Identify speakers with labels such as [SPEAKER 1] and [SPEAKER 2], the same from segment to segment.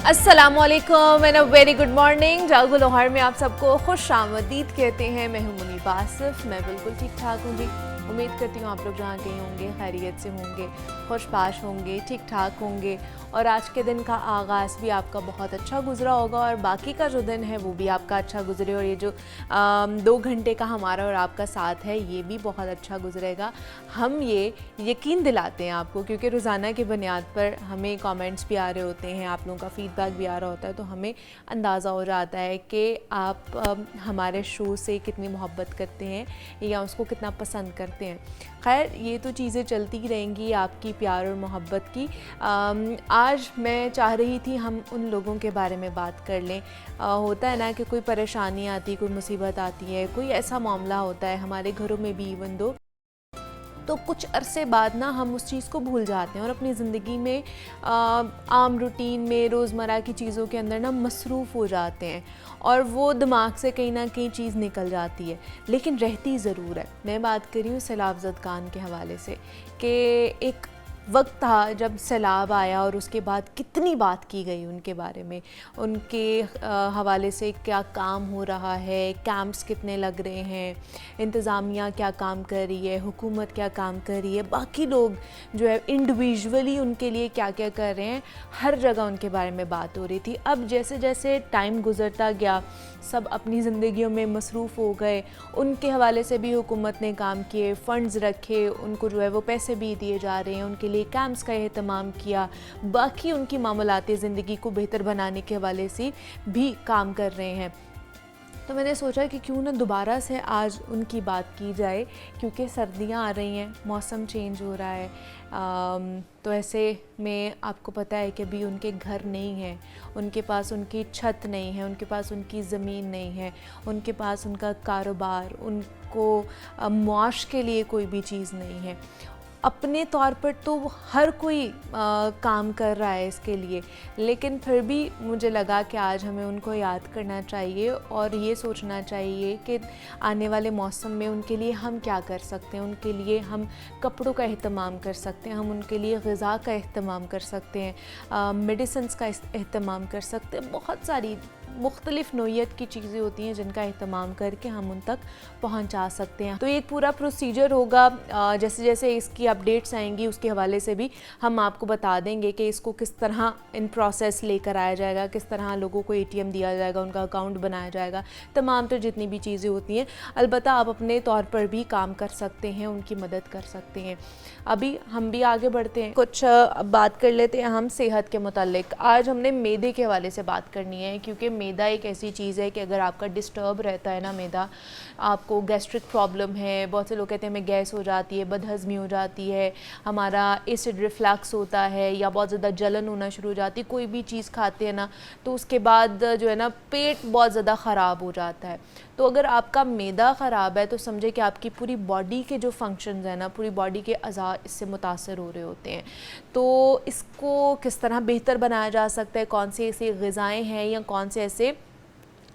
[SPEAKER 1] अस्सलामुअलैकुम and a very good morning. जागो लाहौर में आप सबको खुश आमदीद कहते हैं। मैं हूं मुनीब आसिफ। मैं बिल्कुल ठीक ठाक हूं जी। उम्मीद करती हूँ आप लोग जहाँ कहीं होंगे खैरियत से होंगे, खुशबाश होंगे, ठीक ठाक होंगे और आज के दिन का आगाज़ भी आपका बहुत अच्छा गुजरा होगा और बाकी का जो दिन है वो भी आपका अच्छा गुजरे और ये जो 2 घंटे का हमारा और आपका साथ है ये भी बहुत अच्छा गुजरेगा। हम ये यकीन दिलाते हैं आपको क्योंकि रोज़ाना की बुनियाद पर हमें कमेंट्स भी आ रहे होते हैं, आप लोगों का फ़ीडबैक भी आ रहा होता है, तो हमें अंदाज़ा हो जाता है कि आप हमारे शो से कितनी मोहब्बत करते हैं या उसको कितना पसंद करते हैं। खैर ये तो चीज़ें चलती ही रहेंगी आपकी प्यार और मोहब्बत की। आज मैं चाह रही थी हम उन लोगों के बारे में बात कर लें। होता है ना कि कोई परेशानी आती, कोई मुसीबत आती है, कोई ऐसा मामला होता है हमारे घरों में भी इवन दो, तो कुछ अरसे बाद ना हम उस चीज़ को भूल जाते हैं और अपनी ज़िंदगी में आम रूटीन में रोज़मर्रा की चीज़ों के अंदर ना मसरूफ़ हो जाते हैं और वो दिमाग से कहीं ना कहीं चीज़ निकल जाती है, लेकिन रहती ज़रूर है। मैं बात कर रही हूँ सैलाब ज़दगान के हवाले से कि एक वक्त था जब सैलाब आया और उसके बाद कितनी बात की गई उनके बारे में, उनके हवाले से क्या काम हो रहा है, कैंप्स कितने लग रहे हैं, इंतज़ामिया क्या काम कर रही है, हुकूमत क्या काम कर रही है, बाकी लोग जो है इंडिविजुअली उनके लिए क्या क्या कर रहे हैं, हर जगह उनके बारे में बात हो रही थी। अब जैसे जैसे टाइम गुज़रता गया, सब अपनी ज़िंदगियों में मसरूफ़ हो गए, उनके हवाले से भी हुकूमत ने काम किए, फ़ंड्स रखे, उनको जो है वो पैसे भी दिए जा रहे हैं, उनके लिए कैंप्स का एहतमाम किया, बाकी उनकी मामलाती ज़िंदगी को बेहतर बनाने के हवाले से भी काम कर रहे हैं। तो मैंने सोचा कि क्यों ना दोबारा से आज उनकी बात की जाए क्योंकि सर्दियां आ रही हैं, मौसम चेंज हो रहा है। तो ऐसे में आपको पता है कि अभी उनके घर नहीं है, उनके पास उनकी छत नहीं है, उनके पास उनकी ज़मीन नहीं है, उनके पास उनका कारोबार, उनको मुआश के लिए कोई भी चीज़ नहीं है। अपने तौर पर तो हर कोई काम कर रहा है इसके लिए, लेकिन फिर भी मुझे लगा कि आज हमें उनको याद करना चाहिए और ये सोचना चाहिए कि आने वाले मौसम में उनके लिए हम क्या कर सकते हैं। उनके लिए हम कपड़ों का एहतमाम कर सकते हैं, हम उनके लिए ग़िज़ा का एहतमाम कर सकते हैं, मेडिसिन्स का एहतमाम कर सकते हैं। बहुत सारी मुख्तलिफ़ नोयत की चीज़ें होती हैं जिनका एहतमाम करके हम उन तक पहुंचा सकते हैं। तो एक पूरा प्रोसीजर होगा, जैसे जैसे इसकी अपडेट्स आएंगी उसके हवाले से भी हम आपको बता देंगे कि इसको किस तरह इन प्रोसेस लेकर आया जाएगा, किस तरह लोगों को ATM दिया जाएगा, उनका अकाउंट बनाया जाएगा, तमाम तो जितनी भी चीज़ें होती हैं। अलबत्ता आप अपने तौर पर भी काम कर सकते हैं, उनकी मदद कर सकते हैं। अभी हम भी आगे बढ़ते हैं, कुछ बात कर लेते हैं हम सेहत के मुतालिक। आज हमने मैदे के हवाले से बात करनी है क्योंकि मैदा एक ऐसी चीज़ है कि अगर आपका डिस्टर्ब रहता है ना मैदा, आपको गैस्ट्रिक प्रॉब्लम है, बहुत से लोग कहते हैं हमें गैस हो जाती है, बदहज़मी हो जाती है, हमारा एसिड रिफ्लक्स होता है या बहुत ज़्यादा जलन होना शुरू हो जाती है, कोई भी चीज़ खाते हैं ना तो उसके बाद जो है ना पेट बहुत ज़्यादा ख़राब हो जाता है। तो अगर आपका मैदा ख़राब है तो समझे कि आपकी पूरी बॉडी के जो फंक्शंस हैं ना, पूरी बॉडी के अज़ा इससे मुतासर हो रहे होते हैं। तो इसको किस तरह बेहतर बनाया जा सकता है, कौन सी ऐसी ग़िज़ाएँ हैं या कौन से ऐसे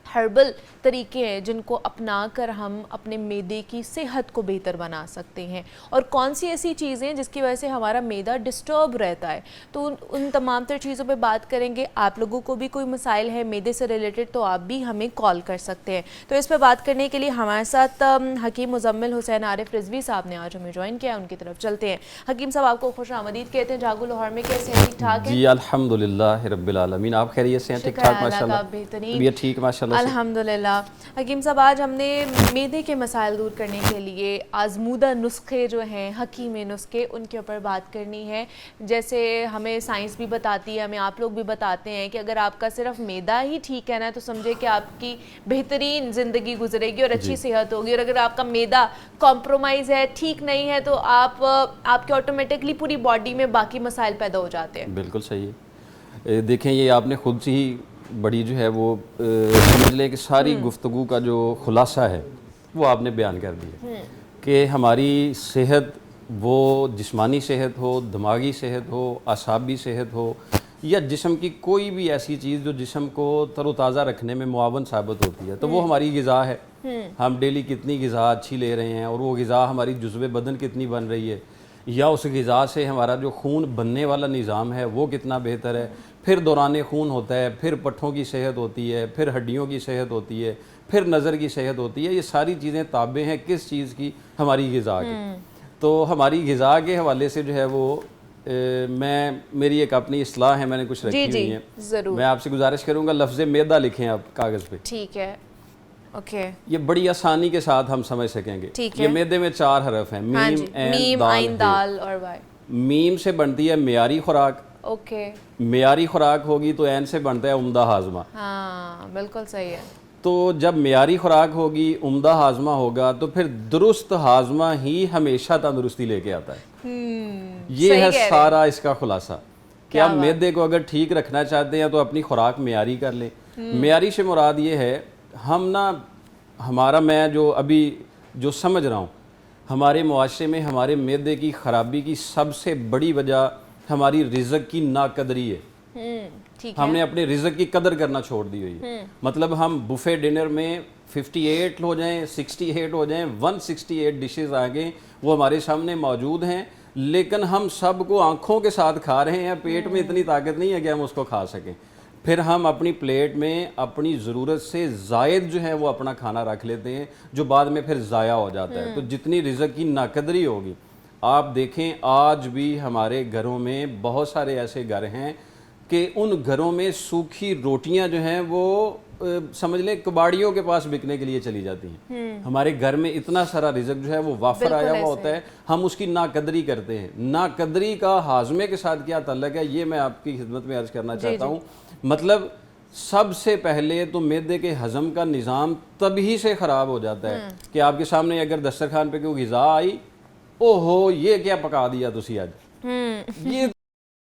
[SPEAKER 1] हर्बल तरीके हैं जिनको अपना कर हम अपने मैदे की सेहत को बेहतर बना सकते हैं और कौन सी ऐसी चीज़ें जिसकी वजह से हमारा मैदा डिस्टर्ब रहता है। तो उन तमाम तर चीज़ों पे बात करेंगे। आप लोगों को भी कोई मसाइल है मैदे से रिलेटेड तो आप भी हमें कॉल कर सकते हैं। तो इस पर बात करने के लिए हमारे साथ हकीम मुज़म्मिल हुसैन आरिफ रिजवी साहब ने आज हमें ज्वाइन किया, उनकी तरफ चलते हैं। हकीम साहब आपको खुश आमदीद कहते हैं। जागो लाहौर में कैसे हैं, ठीक ठाक है?
[SPEAKER 2] जी अल्हम्दुलिल्लाह रब्बिल आलमीन, आप खैरियत से हैं? ठीक ठाक माशाल्लाह,
[SPEAKER 1] बेहतरीन,
[SPEAKER 2] ठीक माशाल्लाह से।
[SPEAKER 1] अल्हम्दुलिल्लाह। हकीम साहब आज हमने मैदे के मसाइल दूर करने के लिए आजमूदा नुस्खे जो हैं, हकीमी नुस्खे, उनके ऊपर बात करनी है। जैसे हमें साइंस भी बताती है, हमें आप लोग भी बताते हैं कि अगर आपका सिर्फ मैदा ही ठीक है ना तो समझे कि आपकी बेहतरीन ज़िंदगी गुजरेगी और अच्छी सेहत होगी, और अगर आपका मैदा कॉम्प्रोमाइज़ है, ठीक नहीं है, तो आपके ऑटोमेटिकली पूरी बॉडी में बाकी मसाइल पैदा हो जाते हैं।
[SPEAKER 2] बिल्कुल सही है। देखें ये आपने खुद से ही बड़ी जो है वो समझ लें कि सारी गुफ्तगू का जो खुलासा है वो आपने बयान कर दिया कि हमारी सेहत, वो जिस्मानी सेहत हो, दिमागी सेहत हो, आसाबी सेहत हो या जिस्म की कोई भी ऐसी चीज़ जो जिस्म को तरोताज़ा रखने में मुआवन साबित होती है, तो वो हमारी ग़िज़ा है। हम डेली कितनी ग़िज़ा अच्छी ले रहे हैं और वो ग़िज़ा हमारी जुज़्व बदन कितनी बन रही है, या उस ग़िज़ा से हमारा जो खून बनने वाला निज़ाम है वो कितना बेहतर है, फिर दौरान खून होता है, फिर पट्ठों की सेहत होती है, फिर हड्डियों की सेहत होती है, फिर नज़र की सेहत होती है। ये सारी चीज़ें ताबे हैं किस चीज़ की? हमारी ग़िज़ा की। तो हमारी ग़िज़ा के हवाले से जो है वो मेरी एक अपनी इस्लाह है, मैंने कुछ रखी हुई है।
[SPEAKER 1] ज़रूर।
[SPEAKER 2] मैं आपसे गुजारिश करूँगा लफ्ज़ मैदा लिखें आप कागज़ पे।
[SPEAKER 1] ठीक है, ओके।
[SPEAKER 2] ये बड़ी आसानी के साथ हम समझ सकेंगे।
[SPEAKER 1] ठीक
[SPEAKER 2] ये
[SPEAKER 1] है।
[SPEAKER 2] मैदे में 4 हरफ हैं,
[SPEAKER 1] हाँ जी, मीम, आइन,
[SPEAKER 2] हे।
[SPEAKER 1] दाल और वाई।
[SPEAKER 2] मीम से बनती है मियारी खुराक,
[SPEAKER 1] ओके।
[SPEAKER 2] मियारी खुराक होगी तो ऐन से बनता है उम्दा हाजमा।
[SPEAKER 1] हाँ, बिल्कुल सही है।
[SPEAKER 2] तो जब मियारी खुराक होगी, उम्दा हाजमा होगा, तो फिर दुरुस्त हाजमा ही हमेशा तंदुरुस्ती लेके आता है। ये
[SPEAKER 1] सही
[SPEAKER 2] है
[SPEAKER 1] कह रहे हैं।
[SPEAKER 2] सारा इसका खुलासा कि
[SPEAKER 1] क्या
[SPEAKER 2] आप
[SPEAKER 1] बात।
[SPEAKER 2] मैदे को अगर ठीक रखना चाहते हैं तो अपनी खुराक मियारी कर लें। मियारी से मुराद ये है, हम ना हमारा मैं जो अभी जो समझ रहा हूँ, हमारे मुआशरे में हमारे मैदे की ख़राबी की सबसे बड़ी वजह हमारी रिज़्क़ की नाकदरी है।
[SPEAKER 1] ठीक है।
[SPEAKER 2] हमने अपने रिज़्क़ की कदर करना छोड़ दी हुई है। मतलब हम बुफे डिनर में 58 हो जाएं, 68 हो जाएं, 168 डिशेस आ गए, वो हमारे सामने मौजूद हैं, लेकिन हम सबको आंखों के साथ खा रहे हैं। पेट में इतनी ताकत नहीं है कि हम उसको खा सकें। फिर हम अपनी प्लेट में अपनी ज़रूरत से ज़ायद जो है वो अपना खाना रख लेते हैं, जो बाद में फिर ज़ाया हो जाता है। तो जितनी रिज़्क़ की नाकदरी होगी, आप देखें आज भी हमारे घरों में बहुत सारे ऐसे घर हैं कि उन घरों में सूखी रोटियां जो हैं वो समझ लें कबाड़ियों के पास बिकने के लिए चली जाती हैं। हमारे घर में इतना सारा रिज़्क़ जो है वो वाफर आया हुआ होता है, हम उसकी नाकदरी करते हैं। नाकदरी का हाजमे के साथ क्या ताल्लुक है, ये मैं आपकी खिदमत में अर्ज़ करना चाहता हूँ। मतलब सबसे पहले तो मैदे के हज़म का निज़ाम तभी से ख़राब हो जाता है कि आपके सामने अगर दस्तरखान पे कोई ग़िज़ा आई, ओहो ये क्या पका दिया तुसी आज, ये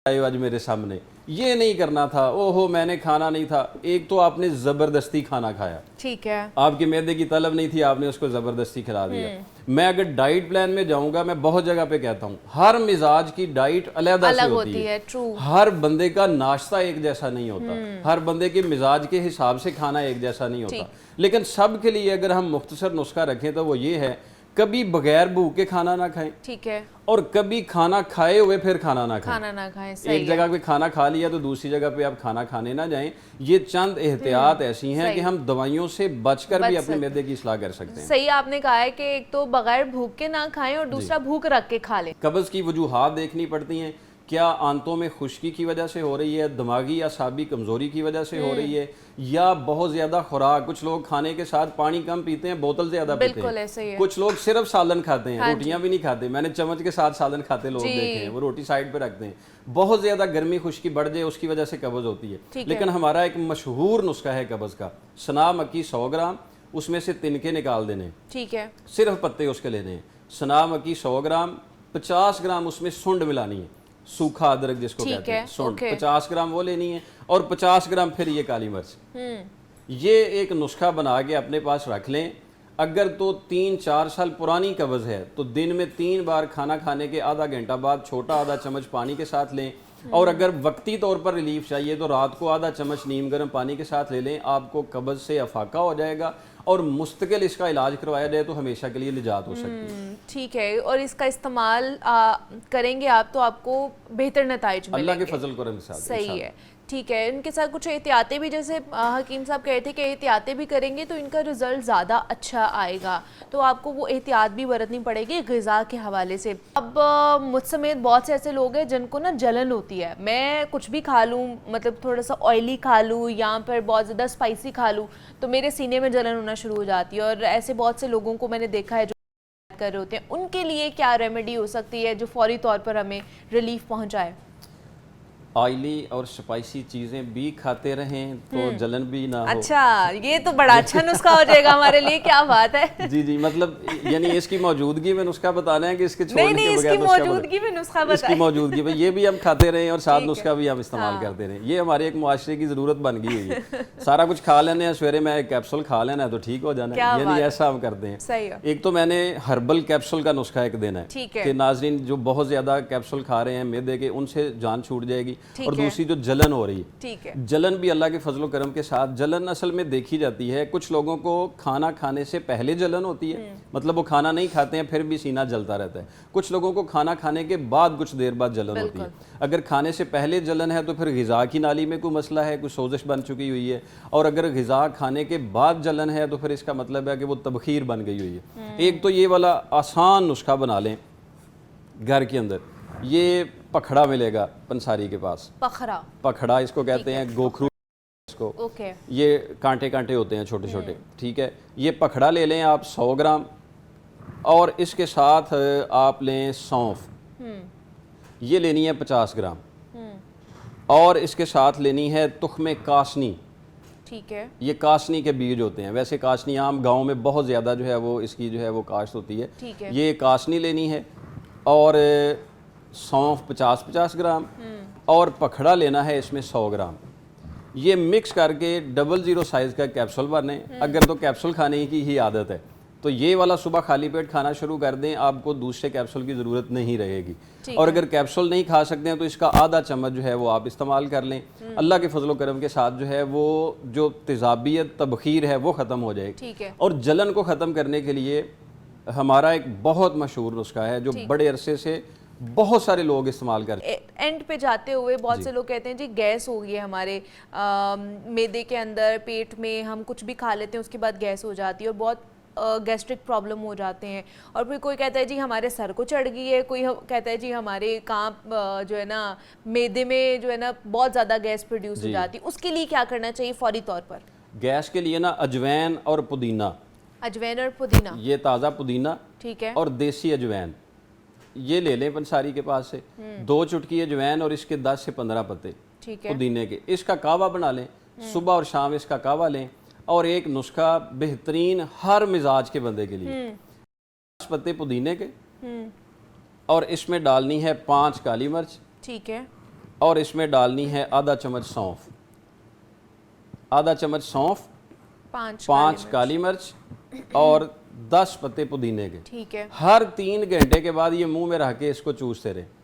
[SPEAKER 2] आए आज मेरे सामने, ये नहीं करना था, ओहो मैंने खाना नहीं था। एक तो आपने ज़बरदस्ती खाना खाया,
[SPEAKER 1] ठीक है।
[SPEAKER 2] आपके मैदे की तलब नहीं थी, आपने उसको ज़बरदस्ती खिला दिया। मैं अगर डाइट प्लान में जाऊंगा, मैं बहुत जगह पे कहता हूँ हर मिजाज की डाइट अलग से होती है।
[SPEAKER 1] ट्रू।
[SPEAKER 2] हर बंदे का नाश्ता एक जैसा नहीं होता, हर बंदे के मिजाज के हिसाब से खाना एक जैसा नहीं होता। लेकिन सब के लिए अगर हम मुख्तसर नुस्खा रखें तो वो ये है, कभी बगैर भूख के खाना ना खाएं,
[SPEAKER 1] ठीक है,
[SPEAKER 2] और कभी खाना खाए हुए फिर खाना ना खाएं।
[SPEAKER 1] खाना ना खाएं, सही
[SPEAKER 2] एक जगह पे खाना खा लिया तो दूसरी जगह पे आप खाना खाने ना जाएं। ये चंद एहतियात ऐसी हैं कि हम दवाइयों से बचकर भी अपने मैदे की इस्लाह कर सकते हैं।
[SPEAKER 1] सही आपने कहा है कि एक तो बगैर भूख के ना खाएं और दूसरा भूख रख के खा लें।
[SPEAKER 2] कब्ज़ की वजूहात देखनी पड़ती हैं, क्या आंतों में खुश्की की वजह से हो रही है, दिमागी या साबी कमज़ोरी की वजह से हो रही है, या बहुत ज़्यादा खुराक। कुछ लोग खाने के साथ पानी कम पीते हैं, बोतल ज़्यादा पीते
[SPEAKER 1] बिल्कुल
[SPEAKER 2] हैं।
[SPEAKER 1] ऐसे ही है।
[SPEAKER 2] कुछ लोग सिर्फ सालन खाते हैं, रोटियां भी नहीं खाते। मैंने चम्मच के साथ सालन खाते लोग देखे हैं, वो रोटी साइड पे रखते हैं। बहुत ज़्यादा गर्मी खुश्की बढ़ जाए उसकी वजह से कब्ज़ होती है। लेकिन हमारा एक मशहूर नुस्खा है कब्ज़ का, सना मक्की 100 ग्राम, उसमें से तिनके निकाल देने,
[SPEAKER 1] ठीक है,
[SPEAKER 2] सिर्फ पत्ते उसके लेने हैं। सना मक्की 100 ग्राम, 50 ग्राम उसमें सुंड मिलानी है, सूखा अदरक जिसको कहते हैं, सुंड 50 ग्राम वो लेनी है, और 50 ग्राम फिर ये काली मिर्च। ये एक नुस्खा बना के अपने पास रख लें। अगर तो 3-4 साल पुरानी कब्ज़ है तो दिन में 3 बार खाना खाने के आधा घंटा बाद छोटा आधा चम्मच पानी के साथ लें, और अगर वक्ती तौर पर रिलीफ चाहिए तो रात को आधा चम्मच नीम गर्म पानी के साथ ले लें। आपको कब्ज़ से अफाका हो जाएगा, और मुस्तकिल इसका इलाज करवाया जाए तो हमेशा के लिए निजात हो सकती है।
[SPEAKER 1] ठीक है, और इसका इस्तेमाल करेंगे आप तो आपको बेहतर नताइज मिलेंगे
[SPEAKER 2] अल्लाह के फजल करम के साथ।
[SPEAKER 1] सही है, ठीक है। इनके साथ कुछ एहतियातें भी, जैसे हकीम साहब कहे थे कि एहतियातें भी करेंगे तो इनका रिजल्ट ज़्यादा अच्छा आएगा, तो आपको वो एहतियात भी बरतनी पड़ेगी ग़िज़ा के हवाले से। अब मुझ समेत बहुत से ऐसे लोग हैं जिनको ना जलन होती है, मैं कुछ भी खा लूँ, मतलब थोड़ा सा ऑयली खा लूँ या फिर बहुत ज़्यादा स्पाइसी खा लूँ तो मेरे सीने में जलन होना शुरू हो जाती है। और ऐसे बहुत से लोगों को मैंने देखा है जो कर रहे होते हैं। उनके लिए क्या रेमेडी हो सकती है जो फौरी तौर पर हमें रिलीफ पहुँचाए?
[SPEAKER 2] ऑयली और स्पाइसी चीज़ें भी खाते रहें तो जलन भी ना हो।
[SPEAKER 1] अच्छा, ये तो बड़ा अच्छा नुस्खा हो जाएगा हमारे लिए, क्या बात है।
[SPEAKER 2] जी जी, मतलब यानी इसकी मौजूदगी में नुस्खा बताना है कि इसके छोड़ने
[SPEAKER 1] नहीं,
[SPEAKER 2] के बगैर
[SPEAKER 1] इसकी मौजूदगी में नुस्खा बताएं।
[SPEAKER 2] इसकी मौजूदगी में ये भी हम खाते रहें और साथ नुस्खा भी हम इस्तेमाल करते रहें। ये हमारे एक मुआशरे की ज़रूरत बन गई हुई है। सारा कुछ खा लेने हैं, सवेरे में एक कैप्सूल खा लेना है तो ठीक हो जाना है, यानी ऐसा हम करते हैं।
[SPEAKER 1] सही है।
[SPEAKER 2] एक तो मैंने हर्बल कैप्सूल का नुस्खा एक देना है
[SPEAKER 1] ठीक है
[SPEAKER 2] कि नाजरीन जो बहुत ज़्यादा कैप्सूल खा रहे हैं मैदे के, उनसे जान छूट जाएगी।
[SPEAKER 1] ठीक
[SPEAKER 2] और
[SPEAKER 1] है।
[SPEAKER 2] दूसरी जो जलन हो रही है,
[SPEAKER 1] ठीक है।
[SPEAKER 2] जलन भी अल्लाह के फजल करम के साथ, जलन असल में देखी जाती है। कुछ लोगों को खाना खाने से पहले जलन होती है, मतलब वो खाना नहीं खाते हैं फिर भी सीना जलता रहता है। कुछ लोगों को खाना खाने के बाद कुछ देर बाद जलन होती है। अगर खाने से पहले जलन है तो फिर ग़िज़ा की नाली में कोई मसला है, कुछ सोजिश बन चुकी हुई है, और अगर ग़िज़ा खाने के बाद जलन है तो फिर इसका मतलब है कि वो तबखीर बन गई हुई है। एक तो ये वाला आसान नुस्खा बना लें घर के अंदर, ये पखड़ा मिलेगा पंसारी के पास, पखड़ा इसको कहते हैं, गोखरू इसको,
[SPEAKER 1] ओके।
[SPEAKER 2] ये कांटे कांटे होते हैं छोटे छोटे, ठीक है। ये पखड़ा ले लें आप 100 ग्राम, और इसके साथ आप लें सौंफ, ये लेनी है 50 ग्राम, और इसके साथ लेनी है तुख्मे कासनी,
[SPEAKER 1] ठीक है।
[SPEAKER 2] ये कासनी के बीज होते हैं। वैसे कासनी आम गांव में बहुत ज़्यादा जो है वो इसकी जो है वो काश्त होती है,
[SPEAKER 1] ठीक है।
[SPEAKER 2] ये कासनी लेनी है, और सौंफ 50-50 ग्राम, और पखड़ा लेना है इसमें 100 ग्राम। ये मिक्स करके 00 साइज़ का कैप्सूल बने। अगर तो कैप्सूल खाने की ही आदत है तो ये वाला सुबह खाली पेट खाना शुरू कर दें, आपको दूसरे कैप्सूल की ज़रूरत नहीं रहेगी। और अगर कैप्सूल नहीं खा सकते हैं तो इसका आधा चम्मच जो है वो आप इस्तेमाल कर लें। अल्लाह के फजल करम के साथ जो है वो जो तेज़ाबियत तबखीर है वो ख़त्म हो जाएगी।
[SPEAKER 1] ठीक है।
[SPEAKER 2] और जलन को ख़त्म करने के लिए हमारा एक बहुत मशहूर नुस्खा है जो बड़े अरसे से बहुत सारे लोग इस्तेमाल करते हैं।
[SPEAKER 1] एंड पे जाते हुए बहुत से लोग कहते हैं जी गैस हो गई है हमारे मैदे के अंदर, पेट में हम कुछ भी खा लेते हैं उसके बाद गैस हो जाती है और बहुत गैस्ट्रिक प्रॉब्लम हो जाते हैं। और फिर कोई कहता है जी हमारे सर को चढ़ गई है, कोई कहता है जी हमारे कांप जो है ना मैदे में जो है ना बहुत ज़्यादा गैस प्रोड्यूस हो जाती है, उसके लिए क्या करना चाहिए फौरी तौर पर? गैस
[SPEAKER 2] के लिए ना अजवैन और पुदीना,
[SPEAKER 1] अजवैन और पुदीना,
[SPEAKER 2] ये ताज़ा पुदीना,
[SPEAKER 1] ठीक है,
[SPEAKER 2] और देसी अजवैन ये ले लें पंसारी के पास से। 2 चुटकी अजवैन और इसके 10 से 15 पत्ते पुदीने के, इसका कावा बना लें। सुबह और शाम इसका कावा लें। और एक नुस्खा बेहतरीन हर मिजाज के बंदे के लिए, 10 पत्ते पुदीने के, और इसमें डालनी है 5 काली मिर्च,
[SPEAKER 1] ठीक है,
[SPEAKER 2] और इसमें डालनी है आधा चम्मच सौंफ, आधा चम्मच सौंफ, 5 काली मिर्च और 10 पत्ते पुदीने के,
[SPEAKER 1] ठीक है।
[SPEAKER 2] हर 3 घंटे के बाद ये मुंह में रख के इसको चूसते रहे,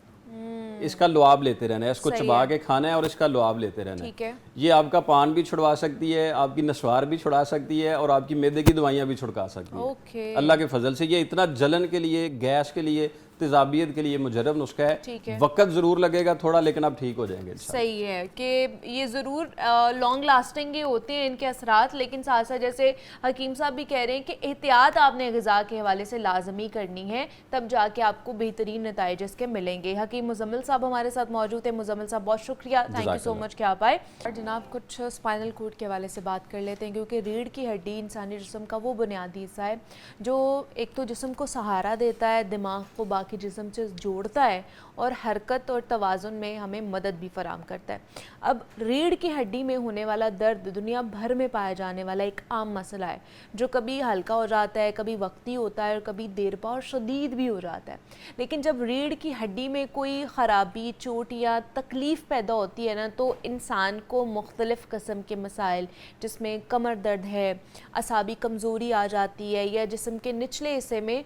[SPEAKER 2] इसका लुआब लेते रहना है, इसको चबा के खाना है और इसका लुआब लेते रहना है। ये आपका पान भी छुड़वा सकती है, आपकी नस्वार भी छुड़ा सकती है, और आपकी मैदे की दवाइयाँ भी छुड़का सकती है अल्लाह के फजल से। ये इतना जलन के लिए, गैस के लिए, तेजाबियत के लिए मुजरब नुस्खा है। वक्त ज़रूर लगेगा थोड़ा, लेकिन आप ठीक हो जाएंगे।
[SPEAKER 1] सही है कि ये ज़रूर लॉन्ग लास्टिंग होते हैं इनके असरात, लेकिन साथ साथ जैसे हकीम साहब भी कह रहे हैं कि एहतियात आपने ग़िज़ा के हवाले से लाजमी करनी है, तब जाके आपको बेहतरीन नताइज इसके मिलेंगे। हकीम मुजम्मिल साहब हमारे साथ मौजूद है। मुजम्मिल साहब बहुत शुक्रिया, थैंक यू सो मच कि आप आए। और जनाब कुछ स्पाइनल कॉर्ड के हवाले से बात कर लेते हैं, क्योंकि रीढ़ की हड्डी इंसानी जिस्म का वो बुनियादी हिस्सा है जो एक तो जिस्म को सहारा देता है, दिमाग को बाकी जिस्म से जोड़ता है, और हरकत और तवाज़ुन में हमें मदद भी फराम करता है। अब रीढ़ की हड्डी में होने वाला दर्द दुनिया भर में पाया जाने वाला एक आम मसला है, जो कभी हल्का हो जाता है, कभी वक्ती होता है, और कभी देरपा और शदीद भी हो जाता है। लेकिन जब रीढ़ की हड्डी में कोई ख़राबी, चोट या तकलीफ़ पैदा होती है ना, तो इंसान को मुख्तलिफ़ किस्म के मसाइल, जिसमें कमर दर्द है, असाबी कमज़ोरी आ जाती है, या जिस्म के निचले हिस्से में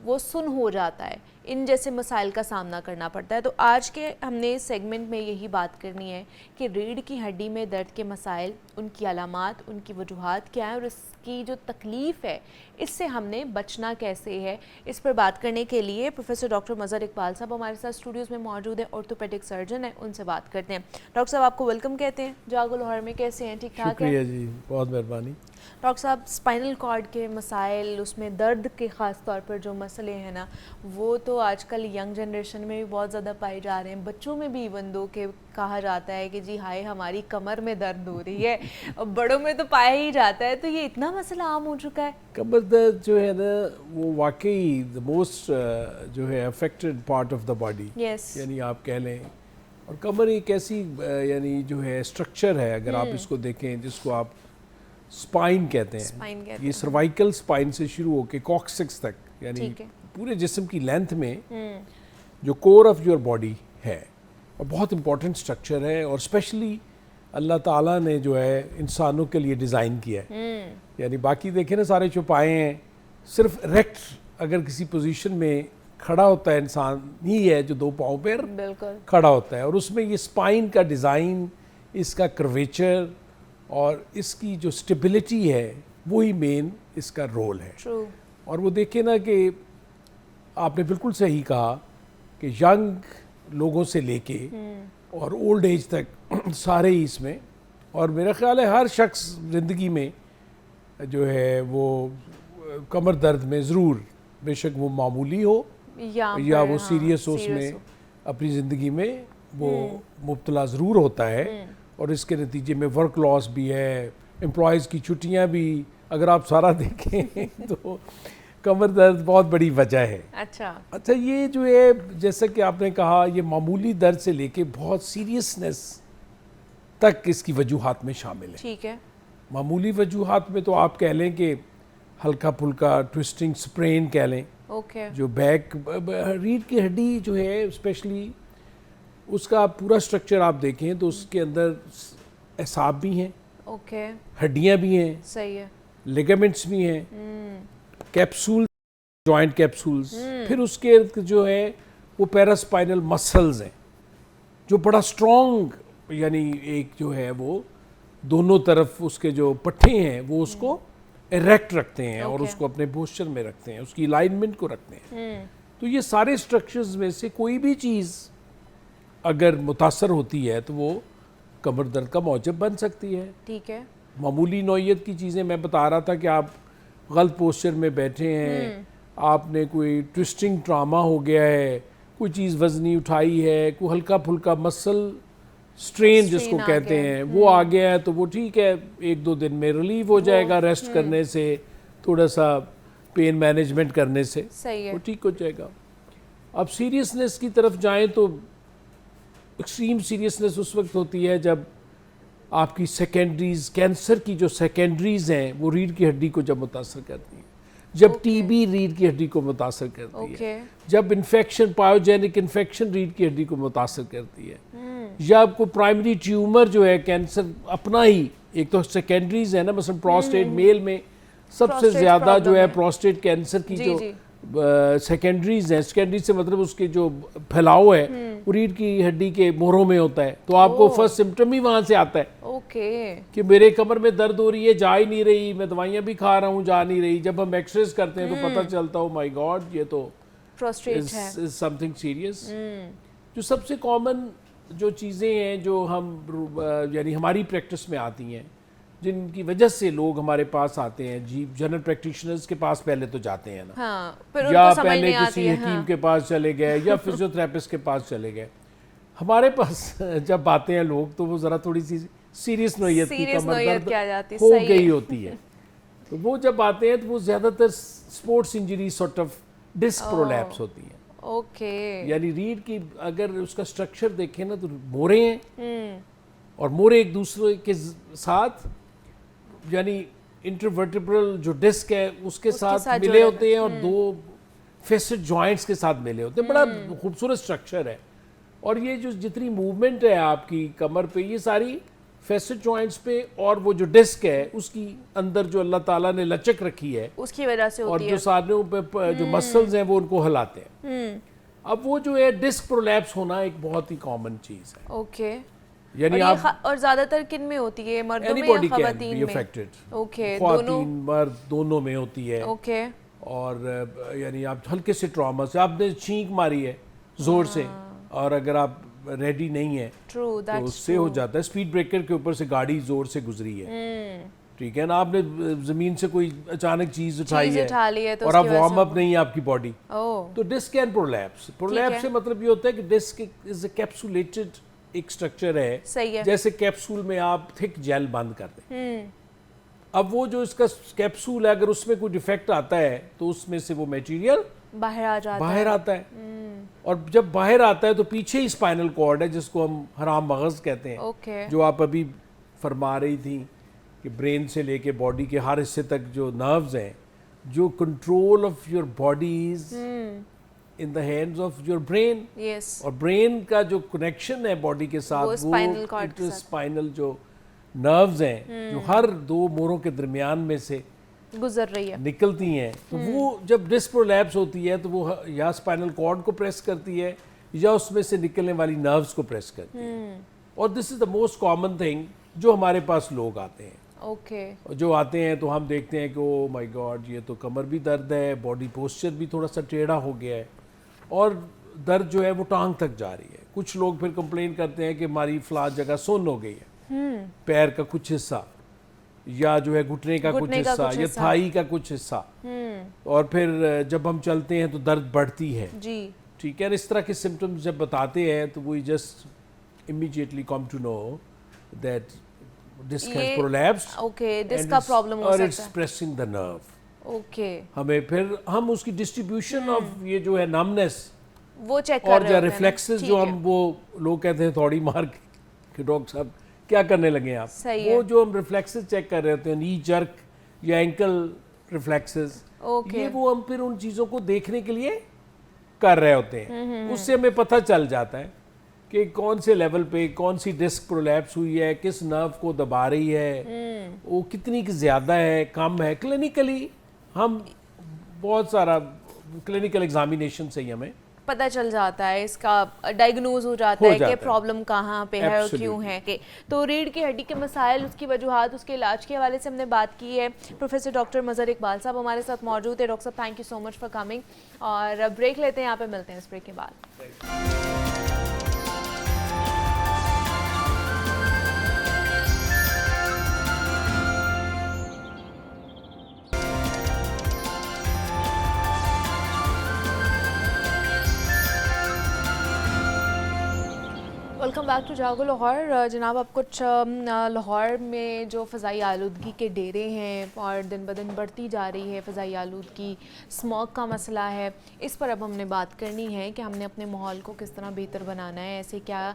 [SPEAKER 1] वो सुन हो जाता है, इन जैसे मसाइल का सामना करना पड़ता है। तो आज के हमने सेगमेंट में यही बात करनी है कि रीढ़ की हड्डी में दर्द के मसाइल, उनकी अलामात, उनकी वजूहात क्या है, और इसकी जो तकलीफ़ है इससे हमने बचना कैसे है। इस पर बात करने के लिए प्रोफेसर डॉक्टर मज़हर इकबाल साहब हमारे साथ स्टूडियोज़ में मौजूद हैं, ऑर्थोपेडिक सर्जन हैं, उनसे बात करते हैं। डॉक्टर साहब आपको वेलकम कहते हैं जागो लाहौर में, कैसे हैं? ठीक ठाक है
[SPEAKER 3] जी, बहुत मेहरबानी।
[SPEAKER 1] डॉक्टर साहब स्पाइनल कॉर्ड के मसाइल, उसमें दर्द के ख़ास तौर पर जो मसले हैं ना, वो तो आजकल यंग जनरेशन में भी बहुत ज़्यादा पाए जा रहे हैं, बच्चों में भी इवन दो के कहा जाता है कि जी हाय हमारी कमर में दर्द हो रही है, और बड़ों में तो पाया ही जाता है। तो ये इतना मसला आम हो चुका है।
[SPEAKER 3] कमर दर्द जो है ना, वो वाकई द मोस्ट जो है affected part of the body, यानी आप कह लें। और कमर एक ऐसी यानी जो है स्ट्रक्चर है, अगर आप इसको देखें, जिसको आप स्पाइन कहते हैं। ये सर्वाइकल स्पाइन से शुरू होकर कॉक्सिक्स तक, यानी पूरे जिस्म की लेंथ में जो कोर ऑफ योर बॉडी है, और बहुत इंपॉर्टेंट स्ट्रक्चर है, और स्पेशली अल्लाह ताला ने जो है इंसानों के लिए डिज़ाइन किया है। यानी बाकी देखें ना, सारे चौपाए हैं, सिर्फ रेक्ट अगर किसी पोजीशन में खड़ा होता है इंसान ही है जो 2 पाँव पर
[SPEAKER 1] बिल्कुल
[SPEAKER 3] खड़ा होता है, और उसमें ये स्पाइन का डिज़ाइन, इसका कर्वेचर और इसकी जो स्टेबिलिटी है वही मेन इसका रोल है।
[SPEAKER 1] ट्रू।
[SPEAKER 3] और वो देखें ना कि आपने बिल्कुल सही कहा कि यंग लोगों से लेके और ओल्ड एज तक सारे ही इसमें, और मेरा ख्याल है हर शख्स ज़िंदगी में जो है वो कमर दर्द में ज़रूर, बेशक वो मामूली हो या वो सीरियस हो, उसमें अपनी ज़िंदगी में वो मुब्तला ज़रूर होता है। और इसके नतीजे में वर्क लॉस भी है, एम्प्लॉयज़ की छुट्टियां भी, अगर आप सारा देखें तो कमर दर्द बहुत बड़ी वजह है। अच्छा, ये जो है जैसा कि आपने कहा, ये मामूली दर्द से लेके बहुत सीरियसनेस तक इसकी वजूहात में शामिल है।
[SPEAKER 1] ठीक है।
[SPEAKER 3] मामूली वजूहात में तो आप कह लें कि हल्का फुल्का ट्विस्टिंग स्प्रेन कह लें, जो बैक रीढ़ की हड्डी जो है स्पेशली उसका पूरा स्ट्रक्चर आप देखें तो उसके अंदर एसाब भी हैं, हड्डियां भी हैं,
[SPEAKER 1] सही है,
[SPEAKER 3] लिगामेंट्स भी हैं, कैप्सूल, जॉइंट कैप्सूल्स, फिर उसके जो है वो पैरास्पाइनल मसल्स हैं जो बड़ा स्ट्रॉन्ग, यानी एक जो है वो दोनों तरफ उसके जो पट्टे हैं वो उसको इरेक्ट रखते हैं और उसको अपने पोस्चर में रखते हैं, उसकी अलाइनमेंट को रखते हैं। तो ये सारे स्ट्रक्चर्स में से कोई भी चीज़ अगर मुतासर होती है तो वो कमर दर्द का मौजब बन सकती है।
[SPEAKER 1] ठीक है।
[SPEAKER 3] मामूली नौइयत की चीज़ें, मैं बता रहा था कि आप गलत पोस्चर में बैठे हैं, आपने कोई ट्विस्टिंग ट्रामा हो गया है, कोई चीज़ वजनी उठाई है, कोई हल्का फुल्का मसल स्ट्रेन जिसको कहते हैं वो आ गया है, तो वो ठीक है, 1-2 दिन में रिलीव हो जाएगा रेस्ट करने से, थोड़ा सा पेन मैनेजमेंट करने से,
[SPEAKER 1] सही है,
[SPEAKER 3] वो ठीक हो जाएगा। अब सीरियसनेस की तरफ जाएं तो एक्सट्रीम सीरियसनेस उस वक्त होती है जब आपकी सेकेंडरीज, कैंसर की जो सेकेंडरीज हैं वो रीढ़ की हड्डी को जब मुतासर करती है, जब टीबी रीढ़ की हड्डी को मुतासर करती है, जब इन्फेक्शन, पायोजेनिक इन्फेक्शन रीढ़ की हड्डी को मुतासर करती है, या आपको प्राइमरी ट्यूमर जो है कैंसर अपना ही, एक तो सेकेंडरीज है ना, मतलब प्रोस्टेट मेल में सबसे ज़्यादा जो है प्रोस्टेट कैंसर की जो सेकेंडरीज हैं, सेकेंडरी से मतलब उसके जो फैलाव है वो रीढ़ की हड्डी के मोहरों में होता है, तो आपको फर्स्ट सिम्टम ही वहाँ से आता है कि मेरे कमर में दर्द हो रही है, जा ही नहीं रही, मैं दवाइयाँ भी खा रहा हूँ, जा नहीं रही। जब हम एक्सरेज करते हैं तो पता चलता है माय गॉड ये तो
[SPEAKER 1] प्रोस्टेट है,
[SPEAKER 3] इज समथिंग सीरियस। जो सबसे कॉमन जो चीज़ें हैं जो हम यानी हमारी प्रैक्टिस में आती हैं, जिनकी वजह से लोग हमारे पास आते हैं, जी जनरल प्रैक्टिशनर्स के पास पहले तो जाते हैं ना, या पहले किसी हकीम के पास चले गए या फिजियोथेरेपिस्ट के पास चले गए। हमारे पास जब आते हैं लोग तो वो ज़रा थोड़ी सी सीरियस नोयत की कमर दर्द हो गई होती है, तो वो जब आते हैं तो वो ज़्यादातर sports injury sort of disc prolapse होती है। यानी रीढ़ की अगर उसका स्ट्रक्चर देखें ना तो मोरे हैं और मोरे एक दूसरे के साथ यानी इंटरवर्टिब्रल जो डिस्क है उसके साथ मिले होते हैं और 2 फेसेट जॉइंट्स के साथ मिले होते हैं। बड़ा खूबसूरत स्ट्रक्चर है, और ये जो जितनी मूवमेंट है आपकी कमर पे, ये सारी फेसेट जॉइंट्स पे, और वो जो डिस्क है उसकी अंदर जो अल्लाह ताला ने लचक रखी है उसकी वजह से होती है, और जो सारे पे जो मसल्स हैं वो उनको हिलाते हैं। अब वो जो है डिस्क प्रोलैप्स होना एक बहुत ही कॉमन चीज़ है। यानी आप
[SPEAKER 1] और ज्यादातर किन में होती है, मर्दों में या खवातीन में?
[SPEAKER 3] खवातीन मर्द दोनों में होती है। और यानी आप हल्के से ट्रॉमा से आपने छींक मारी है जोर से, और अगर आप रेडी नहीं है तो उससे हो जाता है। स्पीड ब्रेकर के ऊपर से गाड़ी जोर से गुजरी है, ठीक है ना, आपने जमीन से कोई अचानक चीज उठाई है तो और अब वार्म अप नहीं है आपकी बॉडी, तो डिस्क कैन प्रोलैप्स। प्रोलैप्स से मतलब ये होता है कि डिस्क इज अ कैप्सुलेटेड एक स्ट्रक्चर है, जैसे कैप्सूल में आप थिक जेल बंद कर दें। अब वो जो इसका कैप्सूल है अगर उसमें कोई डिफेक्ट आता है तो उसमें से वो मटेरियल बाहर आता है, और जब बाहर आता है तो पीछे ही स्पाइनल कॉर्ड है जिसको हम हराम मगज कहते हैं, जो आप अभी फरमा रही थी कि ब्रेन से लेके बॉडी के हर हिस्से तक जो नर्व्स हैं, जो control of your body is in the hands of your brain, और ब्रेन का जो कनेक्शन है बॉडी के साथ वो स्पाइनल जो नर्व्स हैं जो हर 2 मोरों के दरमियान में से
[SPEAKER 1] गुजर रही है,
[SPEAKER 3] निकलती हैं, तो वो जब डिस्क प्रोलैप्स होती है तो वो या स्पाइनल कॉर्ड को प्रेस करती है या उसमें से निकलने वाली नर्व्स को प्रेस करती है। और this is the most common thing जो हमारे पास लोग आते हैं।
[SPEAKER 1] ओके
[SPEAKER 3] जो आते हैं तो हम देखते हैं कि ओ माय गॉड, ये तो कमर भी दर्द है, बॉडी पोस्चर भी थोड़ा सा टेढ़ा हो गया है और दर्द जो है वो टांग तक जा रही है। कुछ लोग फिर कंप्लेन करते हैं कि हमारी फला जगह सुन्न हो गई है, पैर का कुछ हिस्सा या जो है घुटने का कुछ हिस्सा या थाई का कुछ हिस्सा, और फिर जब हम चलते हैं तो दर्द बढ़ती है
[SPEAKER 1] जी।
[SPEAKER 3] ठीक है। इस तरह के सिम्टम्स जब बताते हैं तो we just immediately come to know that disc has prolapsed.
[SPEAKER 1] Okay, disc का प्रॉब्लम हो
[SPEAKER 3] और
[SPEAKER 1] सकता
[SPEAKER 3] इट्स
[SPEAKER 1] है।
[SPEAKER 3] Pressing the nerve.
[SPEAKER 1] ओके,
[SPEAKER 3] हमें फिर हम उसकी डिस्ट्रीब्यूशन ऑफ ये जो है नमनेस
[SPEAKER 1] वो चेक कर
[SPEAKER 3] और
[SPEAKER 1] रहे
[SPEAKER 3] जो
[SPEAKER 1] होते हैं ना?
[SPEAKER 3] रिफ्लेक्सेस
[SPEAKER 1] ठीक
[SPEAKER 3] जो
[SPEAKER 1] है।
[SPEAKER 3] हम वो लोग कहते हैं थोड़ी मार के डॉक्टर साहब क्या करने लगे हैं आप,
[SPEAKER 1] सही
[SPEAKER 3] वो
[SPEAKER 1] है।
[SPEAKER 3] जो हम रिफ्लेक्सेस चेक कर रहे होते हैं, नी जर्क या एंकल रिफ्लेक्सेस,
[SPEAKER 1] ओके।
[SPEAKER 3] ये वो हम फिर उन चीज़ों को देखने के लिए कर रहे होते हैं। उससे हमें पता चल जाता है कि कौन से लेवल पे कौन सी डिस्क प्रोलैप्स हुई है, किस नर्व को दबा रही है, वो कितनी की ज़्यादा है कम है। क्लिनिकली हम बहुत सारा क्लिनिकल एग्जामिनेशन से ही हमें
[SPEAKER 1] पता चल जाता है, इसका डायग्नोज हो जाता है कि प्रॉब्लम कहाँ पे है और क्यों है। कि तो रीढ़ की हड्डी के मसाइल, उसकी वजूहात, उसके इलाज के हवाले से हमने बात की है। प्रोफेसर डॉक्टर मज़हर इकबाल साहब हमारे साथ मौजूद है। डॉक्टर साहब, thank you so much for coming. और ब्रेक लेते हैं, यहाँ पे मिलते हैं इस ब्रेक के बाद। वेलकम बैक टू जागो लाहौर। जनाब, आप कुछ लाहौर में जो फ़ज़ाई आलूदगी के डेरे हैं और दिन ब दिन बढ़ती जा रही है फ़ज़ाई आलूदगी, स्मॉग का मसला है, इस पर अब हमने बात करनी है कि हमने अपने माहौल को किस तरह बेहतर बनाना है। ऐसे क्या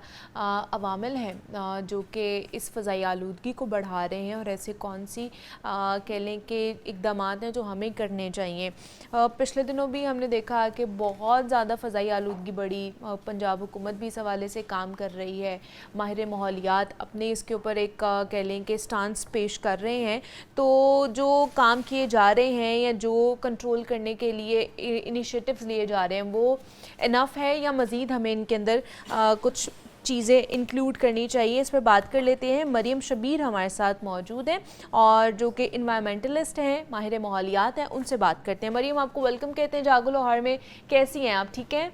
[SPEAKER 1] अवामिल हैं जो कि इस फ़ज़ाई आलूदगी को बढ़ा रहे हैं और ऐसे कौन सी कह लें कि इक़दाम हैं जो हमें करने चाहिए। पिछले दिनों भी हमने देखा कि बहुत ज़्यादा फ़ज़ाई आलूदगी बढ़ी। पंजाब हुकूमत भी इस हवाले से काम कर रही है, माहिर माहौलियात अपने इसके ऊपर एक कह लें कि स्टांस पेश कर रहे हैं। तो जो काम किए जा रहे हैं या जो कंट्रोल करने के लिए इनिशिएटिव्स लिए जा रहे हैं वो इनफ है या मज़ीद हमें इनके अंदर कुछ चीज़ें इंक्लूड करनी चाहिए? इस पर बात कर लेते हैं। मरियम शबीर हमारे साथ मौजूद हैं और जो कि इन्वायरमेंटलिस्ट हैं, माहिर माहौलियात हैं, उनसे बात करते हैं। मरियम, आपको वेलकम कहते हैं जागो लाहौर में। कैसी हैं आप, ठीक हैं?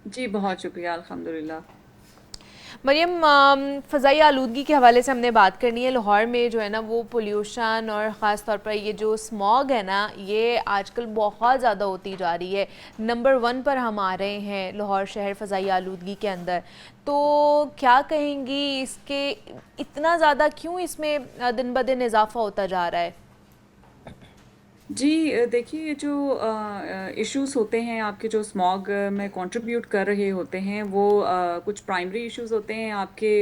[SPEAKER 4] जी बहुत शुक्रिया, अल्हम्दुलिल्लाह।
[SPEAKER 1] मरियम, फ़ज़ाई आलूदगी के हवाले से हमने बात करनी है। लाहौर में जो है ना वो पोल्यूशन और ख़ास तौर पर ये जो स्मॉग है ना, ये आजकल बहुत ज़्यादा होती जा रही है। नंबर 1 पर हम आ रहे हैं लाहौर शहर फ़ज़ाई आलूदगी के अंदर। तो क्या कहेंगी, इसके इतना ज़्यादा क्यों इसमें दिन ब दिन इजाफ़ा होता जा रहा है?
[SPEAKER 4] जी देखिए, ये जो इश्यूज़ होते हैं आपके, जो स्मॉग में कंट्रीब्यूट कर रहे होते हैं, वो कुछ प्राइमरी इश्यूज़ होते हैं आपके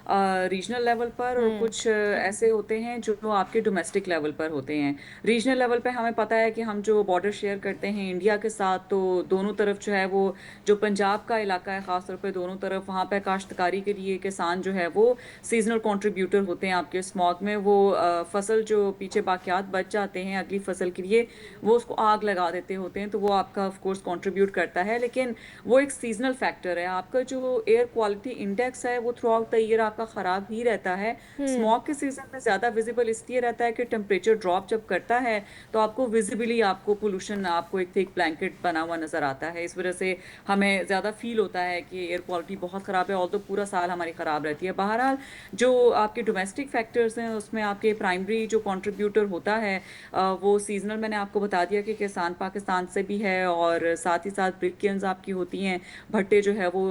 [SPEAKER 4] रीजनल लेवल पर, और कुछ ऐसे होते हैं जो आपके डोमेस्टिक लेवल पर होते हैं। रीजनल लेवल पे हमें पता है कि हम जो बॉर्डर शेयर करते हैं इंडिया के साथ, तो दोनों तरफ जो है वो जो पंजाब का इलाका है ख़ास तौर पे, दोनों तरफ वहाँ पे काश्तकारी के लिए किसान जो है वो सीजनल कंट्रीब्यूटर होते हैं आपके स्मॉग में। वो फसल जो पीछे बाकियात बच जाते हैं अगली फसल के लिए, वो उसको आग लगा देते होते हैं, तो वो आपका ऑफ कोर्स कंट्रीब्यूट करता है। लेकिन वो एक सीजनल फैक्टर है। आपका जो एयर क्वालिटी इंडेक्स है वो थ्रू आउट द ईयर आपका ख़राब ही रहता है। स्मॉग के सीजन में ज़्यादा विजिबल इसलिए रहता है कि टेम्परेचर ड्रॉप जब करता है तो आपको विजिबली आपको पोल्यूशन, आपको एक थिक ब्लैंकेट बना हुआ नज़र आता है। इस वजह से हमें ज़्यादा फील होता है कि एयर क्वालिटी बहुत ख़राब है, ऑल्दो पूरा साल हमारी ख़राब रहती है। बहरहाल जो आपके डोमेस्टिक फैक्टर्स हैं उसमें आपके प्राइमरी जो कंट्रीब्यूटर होता है वो सीजनल, मैंने आपको बता दिया कि किसान पाकिस्तान से भी है, और साथ ही साथ ब्रिक आपकी होती हैं, भट्टे जो है वो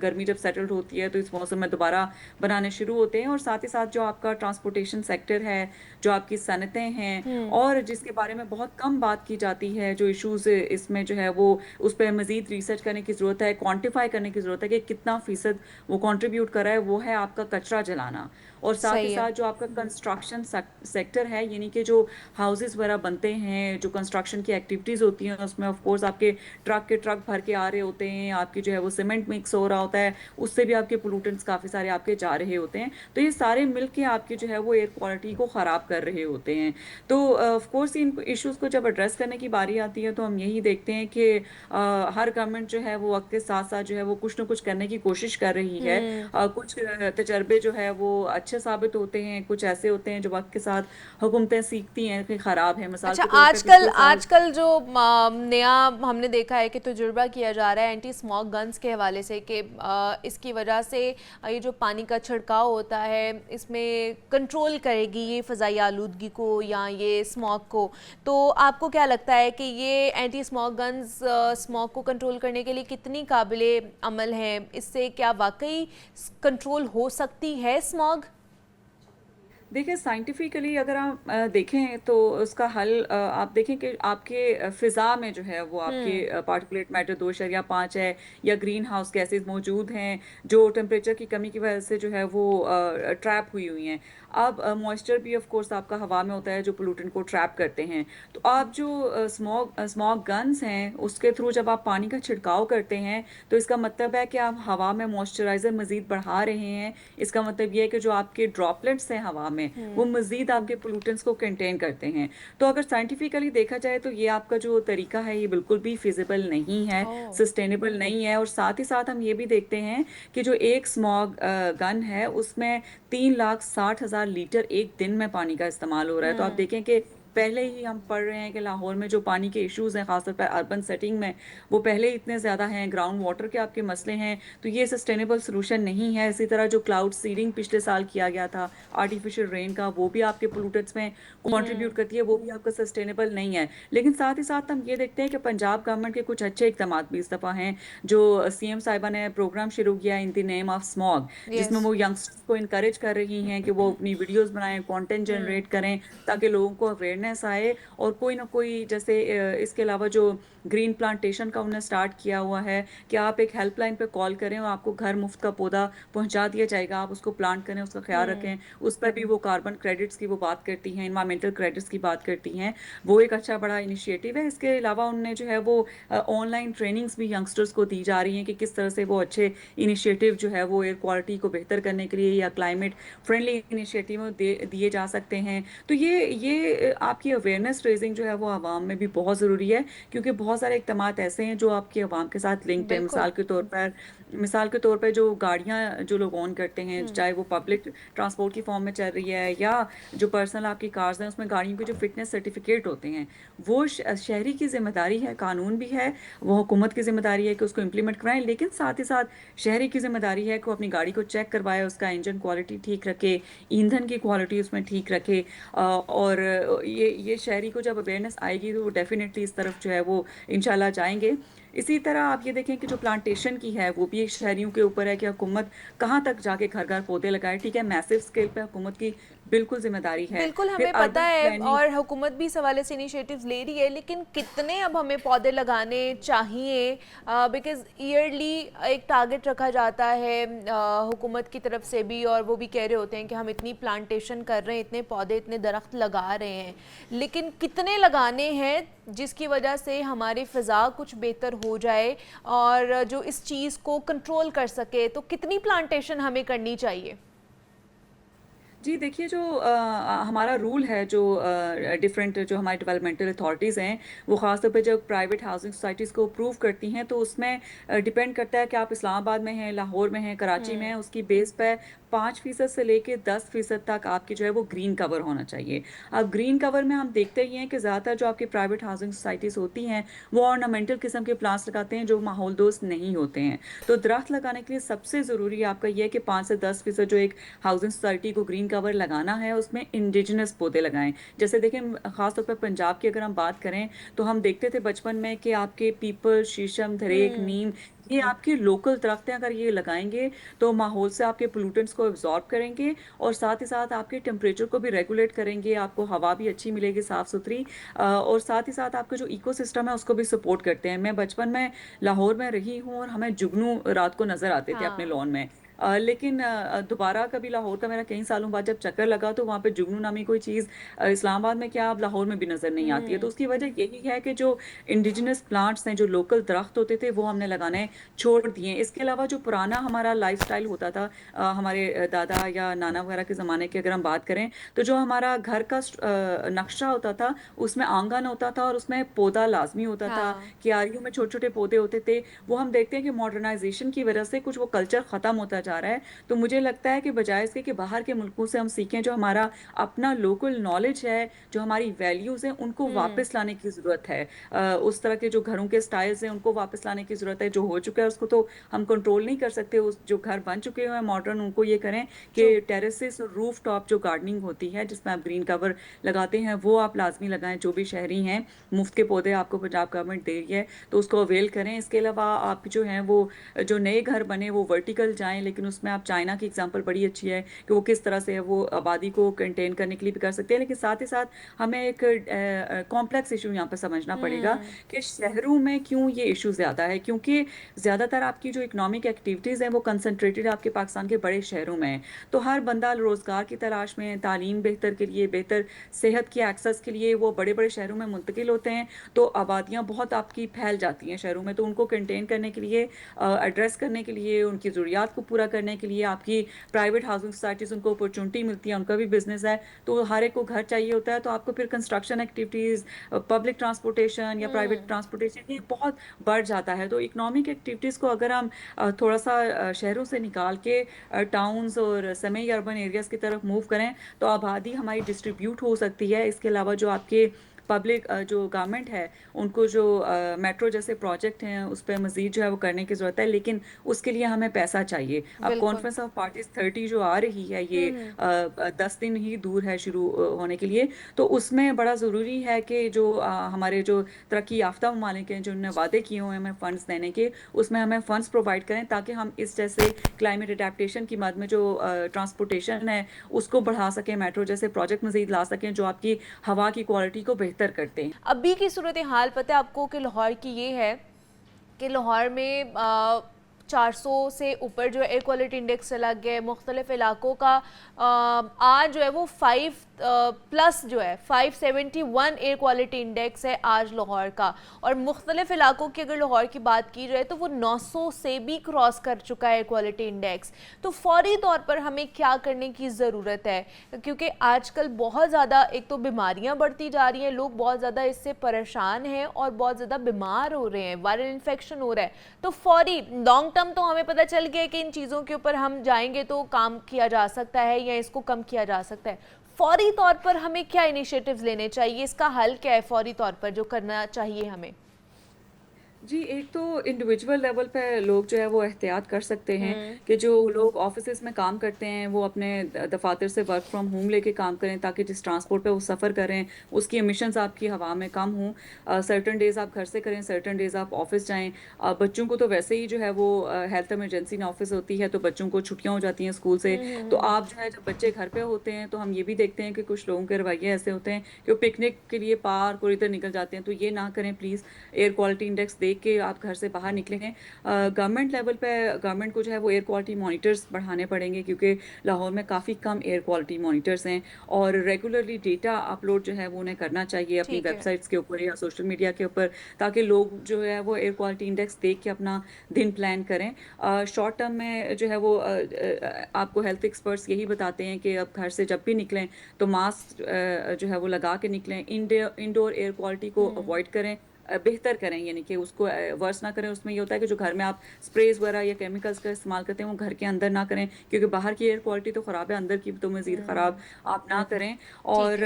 [SPEAKER 4] गर्मी जब सेटल्ड होती है तो इस मौसम में दोबारा बनाने शुरू होते हैं। और साथ ही साथ जो आपका ट्रांसपोर्टेशन सेक्टर है, जो आपकी सनतें हैं, और जिसके बारे में बहुत कम बात की जाती है, जो इश्यूज इसमें जो है वो उस पर मजीद रिसर्च करने की ज़रूरत है, क्वान्टिफाई करने की ज़रूरत है कि कितना फ़ीसद वो कंट्रीब्यूट कर रहा है, वो है आपका कचरा जलाना। और साथ ही साथ जो आपका कंस्ट्रक्शन सेक्टर है, यानी कि जो हाउसेस वगैरह बनते हैं, जो कंस्ट्रक्शन की एक्टिविटीज़ होती हैं, उसमें ऑफ कोर्स आपके ट्रक भर के आ रहे होते हैं, आपकी जो है वो सीमेंट मिक्स हो रहा होता है, उससे भी आपके पोल्यूटेंट्स काफ़ी सारे आपके जा रहे होते हैं, तो ये सारे मिल के आपकी जो है वो एयर क्वालिटी को ख़राब कर रहे होते हैं। तो ऑफ कोर्स इन इश्यूज़ को जब एड्रेस करने की बारी आती है तो हम यही देखते हैं कि हर गवर्नमेंट जो है वो वक्त के साथ साथ जो है वो कुछ ना कुछ करने की कोशिश कर रही है। कुछ तजर्बे जो है वो अच्छे साबित होते हैं, कुछ ऐसे होते हैं जो वक्त के साथ हुकूमतें सीखती हैं कि ख़राब है। मिसाल
[SPEAKER 1] अच्छा,
[SPEAKER 4] के तौर पे
[SPEAKER 1] आजकल
[SPEAKER 4] पिछले साल
[SPEAKER 1] आजकल जो नया हमने देखा है कि तजुर्बा किया जा रहा है एंटी स्मॉग गन्स के हवाले से कि इसकी वजह से ये जो पानी का छिड़काव होता है इसमें कंट्रोल करेगी ये फ़ज़ाई आलूदगी को या ये स्मॉग को। तो आपको क्या लगता है कि ये एंटी स्मॉग गन्स स्मॉग को कंट्रोल करने के लिए कितनी काबिले अमल हैं? इससे क्या वाकई कंट्रोल हो सकती है स्मॉग?
[SPEAKER 4] देखिए साइंटिफिकली अगर आप देखें तो उसका हल आप देखें कि आपके फ़िज़ा में जो है वो आपके पार्टिकुलेट मैटर 2.5 है, या ग्रीन हाउस गैसेज मौजूद हैं जो टेम्परेचर की कमी की वजह से जो है वो ट्रैप हुई हुई हैं। अब मॉइस्चर भी ऑफ कोर्स आपका हवा में होता है जो पोल्यूटेंट को ट्रैप करते हैं। तो आप जो स्मॉग गन्स हैं उसके थ्रू जब आप पानी का छिड़काव करते हैं तो इसका मतलब है कि आप हवा में मॉइस्चराइज़र मज़ीद बढ़ा रहे हैं। इसका मतलब ये है कि जो आपके ड्रॉपलेट्स हैं हवा में वो मज़ीद आपके पोल्यूटेंट्स को कंटेन करते हैं। तो अगर साइंटिफिकली देखा जाए तो ये आपका जो तरीका है ये बिल्कुल भी फिजिबल नहीं है, सस्टेनेबल नहीं है। और साथ ही साथ हम ये भी देखते हैं कि जो एक स्मॉग गन है उसमें 3,60,000 लीटर एक दिन में पानी का इस्तेमाल हो रहा है। तो आप देखें कि पहले ही हम पढ़ रहे हैं कि लाहौर में जो पानी के इश्यूज़ हैं ख़ासतौर पर अर्बन सेटिंग में वो पहले ही इतने ज़्यादा हैं, ग्राउंड वाटर के आपके मसले हैं। तो ये सस्टेनेबल सोल्यूशन नहीं है। इसी तरह जो क्लाउड सीडिंग पिछले साल किया गया था आर्टिफिशियल रेन का, वो भी आपके पोल्यूटेंट्स में कंट्रीब्यूट करती है, वो भी आपका सस्टेनेबल नहीं है। लेकिन साथ ही साथ हम ये देखते हैं कि पंजाब गवर्नमेंट के कुछ अच्छे इकदाम भी इस दफ़ा हैं। जो CM साहिबा ने प्रोग्राम शुरू किया in the name of smog, जिसमें वो यंगस्टर्स को इनकरेज कर रही हैं कि वो अपनी वीडियोस बनाएं, कंटेंट जनरेट करें ताकि लोगों को अवेयरनेस आए। और कोई ना कोई जैसे इसके अलावा जो ग्रीन प्लांटेशन का उन्होंने स्टार्ट किया हुआ है कि आप एक हेल्पलाइन पे कॉल करें और आपको घर मुफ्त का पौधा पहुंचा दिया जाएगा, आप उसको प्लांट करें, उसका ख्याल रखें। उस पर भी वो कार्बन क्रेडिट्स की वो बात करती हैं, इन्वायरमेंटल क्रेडिट्स की बात करती हैं। वो एक अच्छा बड़ा इनिशिएटिव है। इसके अलावा उन्होंने जो है वो ऑनलाइन ट्रेनिंग्स भी यंगस्टर्स को दी जा रही हैं कि किस तरह से वो अच्छे इनिशिएटिव जो है वो एयर क्वालिटी को बेहतर करने के लिए या क्लाइमेट फ्रेंडली इनिशिएटिव दिए जा सकते हैं। तो ये आपकी अवेयरनेस रेजिंग जो है वो आवाम में भी बहुत ज़रूरी है, क्योंकि बहुत सारे इक़दामात ऐसे हैं जो आपकी आवाम के साथ लिंक्ड है। मिसाल के तौर पर जो गाड़ियाँ जो लोग ऑन करते हैं, चाहे वो पब्लिक ट्रांसपोर्ट की फॉर्म में चल रही है या जो पर्सनल आपकी कार्स हैं उसमें गाड़ियों के जो फिटनेस सर्टिफिकेट होते हैं वो शहरी की जिम्मेदारी है, कानून भी है, वो हुकूमत की जिम्मेदारी है कि उसको इम्प्लीमेंट कराएं। लेकिन साथ ही साथ शहरी की जिम्मेदारी है कि वो अपनी गाड़ी को चेक करवाए, उसका इंजन क्वालिटी ठीक रखे, ईंधन की क्वालिटी उसमें ठीक रखे। और ये शहरी को जब अवेयरनेस आएगी तो वो डेफिनेटली इस तरफ जो है वो इंशाल्लाह जाएंगे। इसी तरह आप ये देखें कि जो प्लांटेशन की है वो भी एक शहरियों के ऊपर है कि हुकूमत कहाँ तक जाके घर घर पौधे लगाए। ठीक है, मैसिव स्केल पे हुकूमत की बिल्कुल जिम्मेदारी है,
[SPEAKER 1] बिल्कुल
[SPEAKER 4] फिर
[SPEAKER 1] हमें पता
[SPEAKER 4] अर्बन
[SPEAKER 1] है
[SPEAKER 4] प्लानिंग।
[SPEAKER 1] और हुकूमत भी इस हवाले से इनिशिएटिव्स ले रही है, लेकिन कितने अब हमें पौधे लगाने चाहिए? बिकॉज ईयरली एक टारगेट रखा जाता है हुकूमत की तरफ से भी, और वो भी कह रहे होते हैं कि हम इतनी प्लांटेशन कर रहे हैं, इतने पौधे इतने दरख्त लगा रहे हैं, लेकिन कितने लगाने हैं जिसकी वजह से हमारी फ़िज़ा कुछ बेहतर हो जाए और जो इस चीज़ को कंट्रोल कर सके? तो कितनी प्लांटेशन हमें करनी चाहिए?
[SPEAKER 4] जी देखिए, जो हमारा रूल है, जो डिफरेंट जो हमारी डेवलपमेंटल अथॉरिटीज़ हैं वो ख़ासतौर पे जब प्राइवेट हाउसिंग सोसाइटीज़ को अप्रूव करती हैं तो उसमें डिपेंड करता है कि आप इस्लामाबाद में हैं, लाहौर में हैं, कराची में हैं। उसकी बेस पे 5% से लेके 10% तक आपकी जो है वो ग्रीन कवर होना चाहिए। अब ग्रीन कवर में हम देखते ही हैं कि ज़्यादातर जो आपकी प्राइवेट हाउसिंग सोसाइटीज़ होती हैं वो ऑर्नामेंटल किस्म के प्लांट्स लगाते हैं जो माहौल दोस्त नहीं होते हैं। तो दरख्त लगाने के लिए सबसे ज़रूरी आपका ये है कि 5 से 10% जो एक हाउसिंग सोसाइटी को ग्रीन कवर लगाना है उसमें इंडिजिनस पौधे लगाएं। जैसे देखें, ख़ासतौर पर पंजाब की अगर हम बात करें तो हम देखते थे बचपन में कि आपके पीपल, शीशम, धरेक, नीम, ये आपके लोकल दरख्त हैं। अगर ये लगाएंगे तो माहौल से आपके पोल्यूटेंट्स को एब्जॉर्ब करेंगे और साथ ही साथ आपके टेम्परेचर को भी रेगुलेट करेंगे, आपको हवा भी अच्छी मिलेगी साफ़ सुथरी, और साथ ही साथ आपका जो इकोसिस्टम है उसको भी सपोर्ट करते हैं। मैं बचपन में लाहौर में रही हूँ और हमें जुगनू रात को नज़र आते थे अपने लॉन में। लेकिन दोबारा कभी लाहौर का मेरा कई सालों बाद जब चक्कर लगा तो वहाँ पे जुगनू नामी कोई चीज़ इस्लामाबाद में क्या अब लाहौर में भी नज़र नहीं आती है। तो उसकी वजह यही है कि जो इंडिजिनस प्लांट्स हैं, जो लोकल दरख्त होते थे, वो हमने लगाने छोड़ दिए। इसके अलावा जो पुराना हमारा लाइफस्टाइल होता था, हमारे दादा या नाना वगैरह के ज़माने की अगर हम बात करें, तो जो हमारा घर का नक्शा होता था उसमें आंगन होता था और उसमें पौधा लाजमी होता था,
[SPEAKER 1] हाँ
[SPEAKER 4] क्यारियों में छोटे छोटे पौधे होते थे। वो हम देखते हैं कि मॉडर्नाइजेशन की वजह से कुछ वो कल्चर ख़त्म होता जा रहा है। तो मुझे लगता है कि बजाय इसके कि बाहर के मुल्कों से हम सीखें, जो हमारा अपना लोकल नॉलेज है, जो हमारी वैल्यूज़ हैं, उनको वापस लाने की ज़रूरत है। उस तरह के जो घरों के स्टाइल्स हैं उनको वापस लाने की ज़रूरत है। जो हो चुका है उसको तो हम कंट्रोल नहीं कर सकते। उस जो घर बन चुके हैं मॉडर्न, उनको ये करें
[SPEAKER 1] ट्रू
[SPEAKER 4] कि टेरेसेस और रूफ टॉप जो गार्डनिंग होती है जिसमें आप ग्रीन कवर लगाते हैं, वो आप लाजमी लगाएं। जो भी शहरी हैं, मुफ्त के पौधे आपको पंजाब गवर्नमेंट दे रही है, तो उसको अवेल करें। इसके अलावा आप जो हैं वो जो नए घर बने वो वर्टिकल जाएं, लेकिन उसमें आप चाइना की एग्जांपल बड़ी अच्छी है कि वो किस तरह से है वो आबादी को कंटेन करने के लिए भी कर सकते हैं। लेकिन साथ ही साथ हमें एक कॉम्प्लेक्स इशू यहाँ पर समझना पड़ेगा कि शहरों में क्यों ये इशू ज़्यादा है, क्योंकि ज़्यादातर आपकी जो इकोनॉमिक एक्टिविटीज़ हैं वो कंसनट्रेटेड आपके पाकिस्तान के बड़े शहरों में है। तो हर बंदा रोज़गार की तलाश में, तालीम बेहतर के लिए, बेहतर सेहत की एक्सेस के लिए वो बड़े बड़े शहरों में मुंतकिल होते हैं। तो आबादियाँ बहुत आपकी फैल जाती हैं शहरों में। तो उनको कंटेन करने के लिए, एड्रेस करने के लिए, उनकी ज़रूरियात को पूरा करने के लिए आपकी प्राइवेट हाउसिंग सोसाइटीज़ उनको अपॉर्चुनिटी मिलती है, उनका भी बिजनेस है। तो हर एक को घर चाहिए होता है, तो आपको फिर कंस्ट्रक्शन एक्टिविटीज़, पब्लिक ट्रांसपोर्टेशन या प्राइवेट ट्रांसपोर्टेशन, ये बहुत बढ़ जाता है। तो इकोनॉमिक एक्टिविटीज़ को अगर हम थोड़ा सा शहरों से निकाल के टाउन्स और सेमी अर्बन एरियाज़ की तरफ मूव करें, तो आबादी हमारी डिस्ट्रीब्यूट हो सकती है। इसके अलावा जो आपके पब्लिक जो गवर्नमेंट है, उनको जो मेट्रो जैसे प्रोजेक्ट हैं उस पर मज़ीद जो है वो करने की ज़रूरत है, लेकिन उसके लिए हमें पैसा चाहिए। अब
[SPEAKER 1] बिल्कुल
[SPEAKER 4] कॉन्फ्रेंस ऑफ पार्टीज 30 जो आ रही है, ये 10 दिन ही दूर है शुरू होने के लिए। तो उसमें बड़ा ज़रूरी है कि जो हमारे जो तरक्की याफ्ता ममालिक हैं, जिन्होंने वादे किए हुए हैं हमें फ़ंड्स देने के, उसमें हमें फ़ंड्स प्रोवाइड करें ताकि हम इस जैसे क्लाइमेट अडेप्टेशन की मद में जो ट्रांसपोर्टेशन है उसको बढ़ा सकें, मेट्रो जैसे प्रोजेक्ट मज़ीद ला सकें जो आपकी हवा की क्वालिटी को बेहतर करते हैं।
[SPEAKER 1] अभी की सूरत हाल पता है आपको कि लाहौर की ये है कि लाहौर में 400 से ऊपर जो एयर क्वालिटी इंडेक्स चला गया है। मुख्तलिफ इलाकों का आज जो है वो 5 प्लस जो है 571 एयर क्वालिटी इंडेक्स है आज लाहौर का। और मुख्तलिफ इलाकों की अगर लाहौर की बात की जाए तो वो 900 से भी क्रॉस कर चुका है एयर क्वालिटी इंडेक्स। तो फौरी तौर पर हमें क्या करने की ज़रूरत है, क्योंकि आजकल बहुत ज़्यादा एक तो बीमारियां बढ़ती जा रही हैं, लोग बहुत ज़्यादा इससे परेशान हैं और बहुत ज़्यादा बीमार हो रहे हैं, वायरल इन्फेक्शन हो रहा है। तो फौरी लॉन्ग टर्म तो हमें पता चल गया कि इन चीज़ों के ऊपर हम जाएंगे तो काम किया जा सकता है या इसको कम किया जा सकता है। फौरी तौर पर हमें क्या इनिशिएटिव्स लेने चाहिए, इसका हल क्या है फौरी तौर पर जो करना चाहिए हमें?
[SPEAKER 4] जी, एक तो इंडिविजुअल लेवल पे लोग जो है वो एहतियात कर सकते हैं कि जो लोग ऑफिसेज में काम करते हैं वो अपने दफातर से वर्क फ्रॉम होम लेके काम करें, ताकि जिस ट्रांसपोर्ट पे वो सफ़र करें उसकी एमिशंस आपकी हवा में कम हों। सर्टन डेज़ आप घर से करें, सर्टन डेज़ आप ऑफिस जाएं। बच्चों को तो वैसे ही जो है वो हेल्थ इमरजेंसी इन ऑफिस होती है, तो बच्चों को छुट्टियां हो जाती हैं स्कूल से। तो आप जो है जब बच्चे घर पे होते हैं तो हम ये भी देखते हैं कि कुछ लोगों के रवैये ऐसे होते हैं कि वो पिकनिक के लिए पार्क और इधर निकल जाते हैं। तो ये ना करें प्लीज़। एयर क्वालिटी इंडेक्स देख के आप घर से बाहर निकलें। गवर्नमेंट लेवल पे गवर्नमेंट को जो है वो एयर क्वालिटी मॉनिटर्स बढ़ाने पड़ेंगे, क्योंकि लाहौर में काफ़ी कम एयर क्वालिटी मॉनिटर्स हैं। और रेगुलरली डेटा अपलोड जो है वो उन्हें करना चाहिए अपनी
[SPEAKER 1] ठीक है।
[SPEAKER 4] वेबसाइट्स के ऊपर या सोशल मीडिया के ऊपर, ताकि लोग जो है वो एयर क्वालिटी इंडेक्स देख के अपना दिन प्लान करें। शॉर्ट टर्म में जो है वो आपको हेल्थ एक्सपर्ट्स यही बताते हैं कि अब घर से जब भी निकलें तो मास्क जो है वो लगा के निकलें। इंडोर एयर क्वालिटी को अवॉइड करें, बेहतर करें, यानी कि उसको वर्स ना करें। उसमें ये होता है कि जो घर में आप स्प्रेज वगैरह या केमिकल्स का इस्तेमाल करते हैं वो घर के अंदर ना करें, क्योंकि बाहर की एयर क्वालिटी तो ख़राब है, अंदर की तो मज़ीद ख़राब आप ना करें। और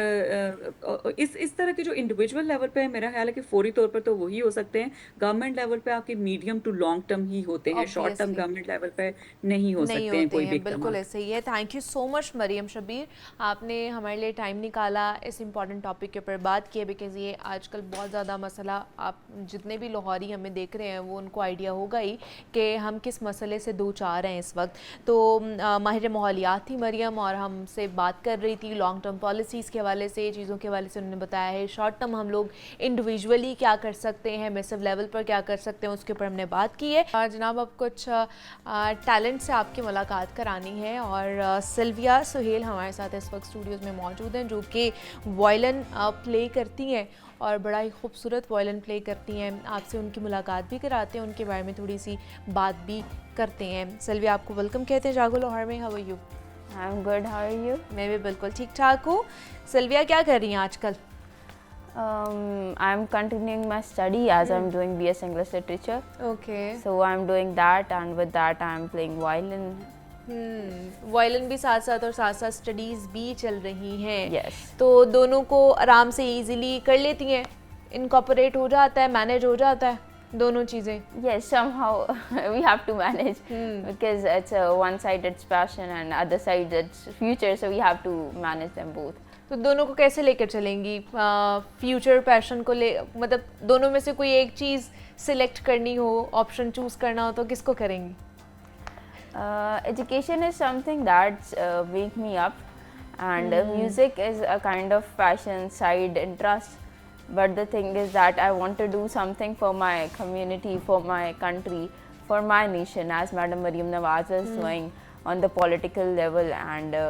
[SPEAKER 4] इस तरह के जो इंडिविजुअल लेवल पे मेरा ख्याल है कि फौरी तौर पर तो वही हो सकते हैं। गवर्नमेंट लेवल पे आपके मीडियम टू लॉन्ग टर्म ही होते हैं, short term
[SPEAKER 1] obviously
[SPEAKER 4] government level पे नहीं हो
[SPEAKER 1] नहीं
[SPEAKER 4] सकते हैं
[SPEAKER 1] होते
[SPEAKER 4] कोई
[SPEAKER 1] हैं,
[SPEAKER 4] भी
[SPEAKER 1] बिल्कुल ऐसे ही है। Thank you so much Mariam Shabbir, आपने हमारे लिए टाइम निकाला इस इम्पॉर्टेंट टॉपिक के ऊपर बात की है, बिकॉज ये आजकल बहुत ज़्यादा मसला आप जितने भी लाहौरी हमें देख रहे हैं वो उनको आइडिया होगा ही कि हम किस मसले से दो चार हैं इस वक्त। तो माहिर माहौलियात थी मरियम और हमसे बात कर रही थी लॉन्ग टर्म पॉलिसीज़ के हवाले से, चीज़ों के हवाले से उन्होंने बताया है। शॉर्ट टर्म हम लोग इंडिविजुअली क्या कर सकते हैं, मैसिव लेवल पर क्या कर सकते हैं, उसके ऊपर हमने बात की है। जनाब अब कुछ टैलेंट से आपकी मुलाकात करानी है और सिल्विया सुहेल हमारे साथ इस वक्त स्टूडियोज़ में मौजूद हैं जो कि वायलिन प्ले करती हैं और बड़ा ही खूबसूरत वायलिन प्ले करती हैं। आपसे उनकी मुलाकात भी कराते हैं, उनके बारे में थोड़ी सी बात भी करते हैं। सिल्विया आपको वेलकम कहते हैं जागो लाहौर में। How are you?
[SPEAKER 5] I am good, how are you?
[SPEAKER 1] मैं भी बिल्कुल ठीक ठाक हूँ। सिल्विया क्या कर रही हैं आजकल?
[SPEAKER 5] I'm continuing my study as I'm doing BS English Literature.
[SPEAKER 1] Okay.
[SPEAKER 5] So I'm doing that, and with that I'm playing violin.
[SPEAKER 1] Violin भी साथ साथ और साथ साथ स्टडीज़ भी चल रही हैं।
[SPEAKER 5] Yes.
[SPEAKER 1] तो दोनों को आराम से इजीली कर लेती हैं, इनकॉर्पोरेट हो जाता है, मैनेज हो जाता है दोनों चीज़ें?
[SPEAKER 5] Yes, somehow we have to manage because it's one side it's passion and other side it's future, so we have to manage them both.
[SPEAKER 1] तो दोनों को कैसे लेकर चलेंगी? फ्यूचर पैशन को ले, मतलब दोनों में से कोई एक चीज़ सिलेक्ट करनी हो, ऑप्शन चूज़ करना हो तो किसको करेंगी?
[SPEAKER 5] Education is something that's wake me up, and music is a kind of passion side interest. But the thing is that I want to do something for my community, for my country, for my nation, as Madam Mariam Nawaz is doing on the political level, and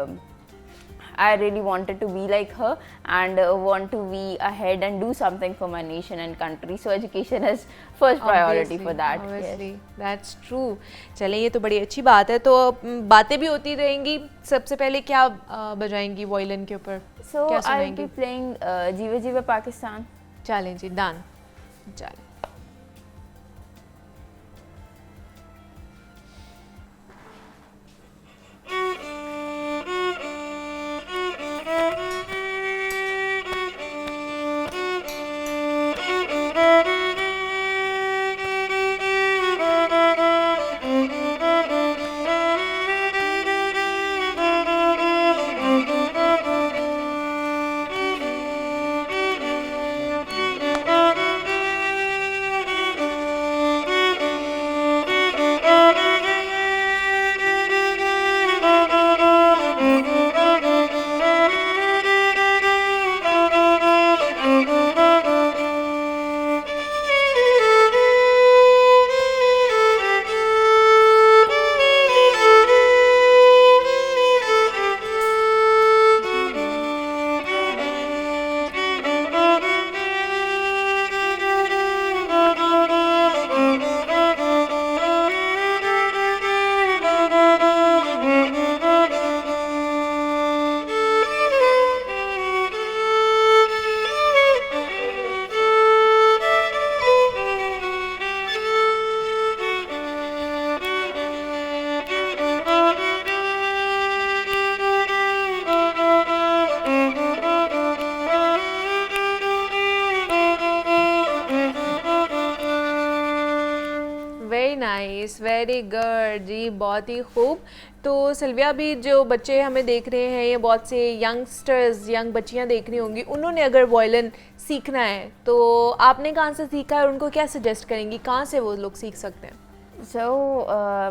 [SPEAKER 5] I really wanted to be like her and want to be ahead and do something for my nation and country. So education is first priority for that.
[SPEAKER 1] Obviously, that's true. चलें, ये तो बड़ी अच्छी बात है। तो बातें भी होती रहेंगी। सबसे पहले क्या बजाएंगी वायलिन के ऊपर?
[SPEAKER 5] So I'll be playing Jeeve Jeeve Pakistan.
[SPEAKER 1] चलें जी, डन। चलें। नाइस, वेरी गुड जी, बहुत ही खूब। तो सिल्विया भी जो बच्चे हमें देख रहे हैं, ये बहुत से यंगस्टर्स, यंग बच्चियां देख रही होंगी, उन्होंने अगर वायलिन सीखना है तो आपने कहाँ से सीखा है और उनको क्या सजेस्ट करेंगी, कहाँ से वो लोग सीख सकते हैं?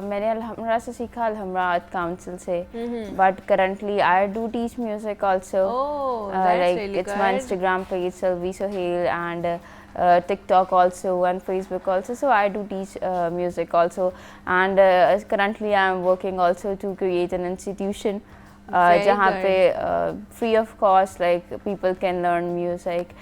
[SPEAKER 5] मैंने अलहमरा से सीखा, अलहमरा आर्ट काउंसिल से, but currently I do teach music also, like it's my Instagram page Silvi Suhail and TikTok also and Facebook also, so I do teach music also, and currently I am working also to create an institution जहाँ पे free of cost like people can learn music.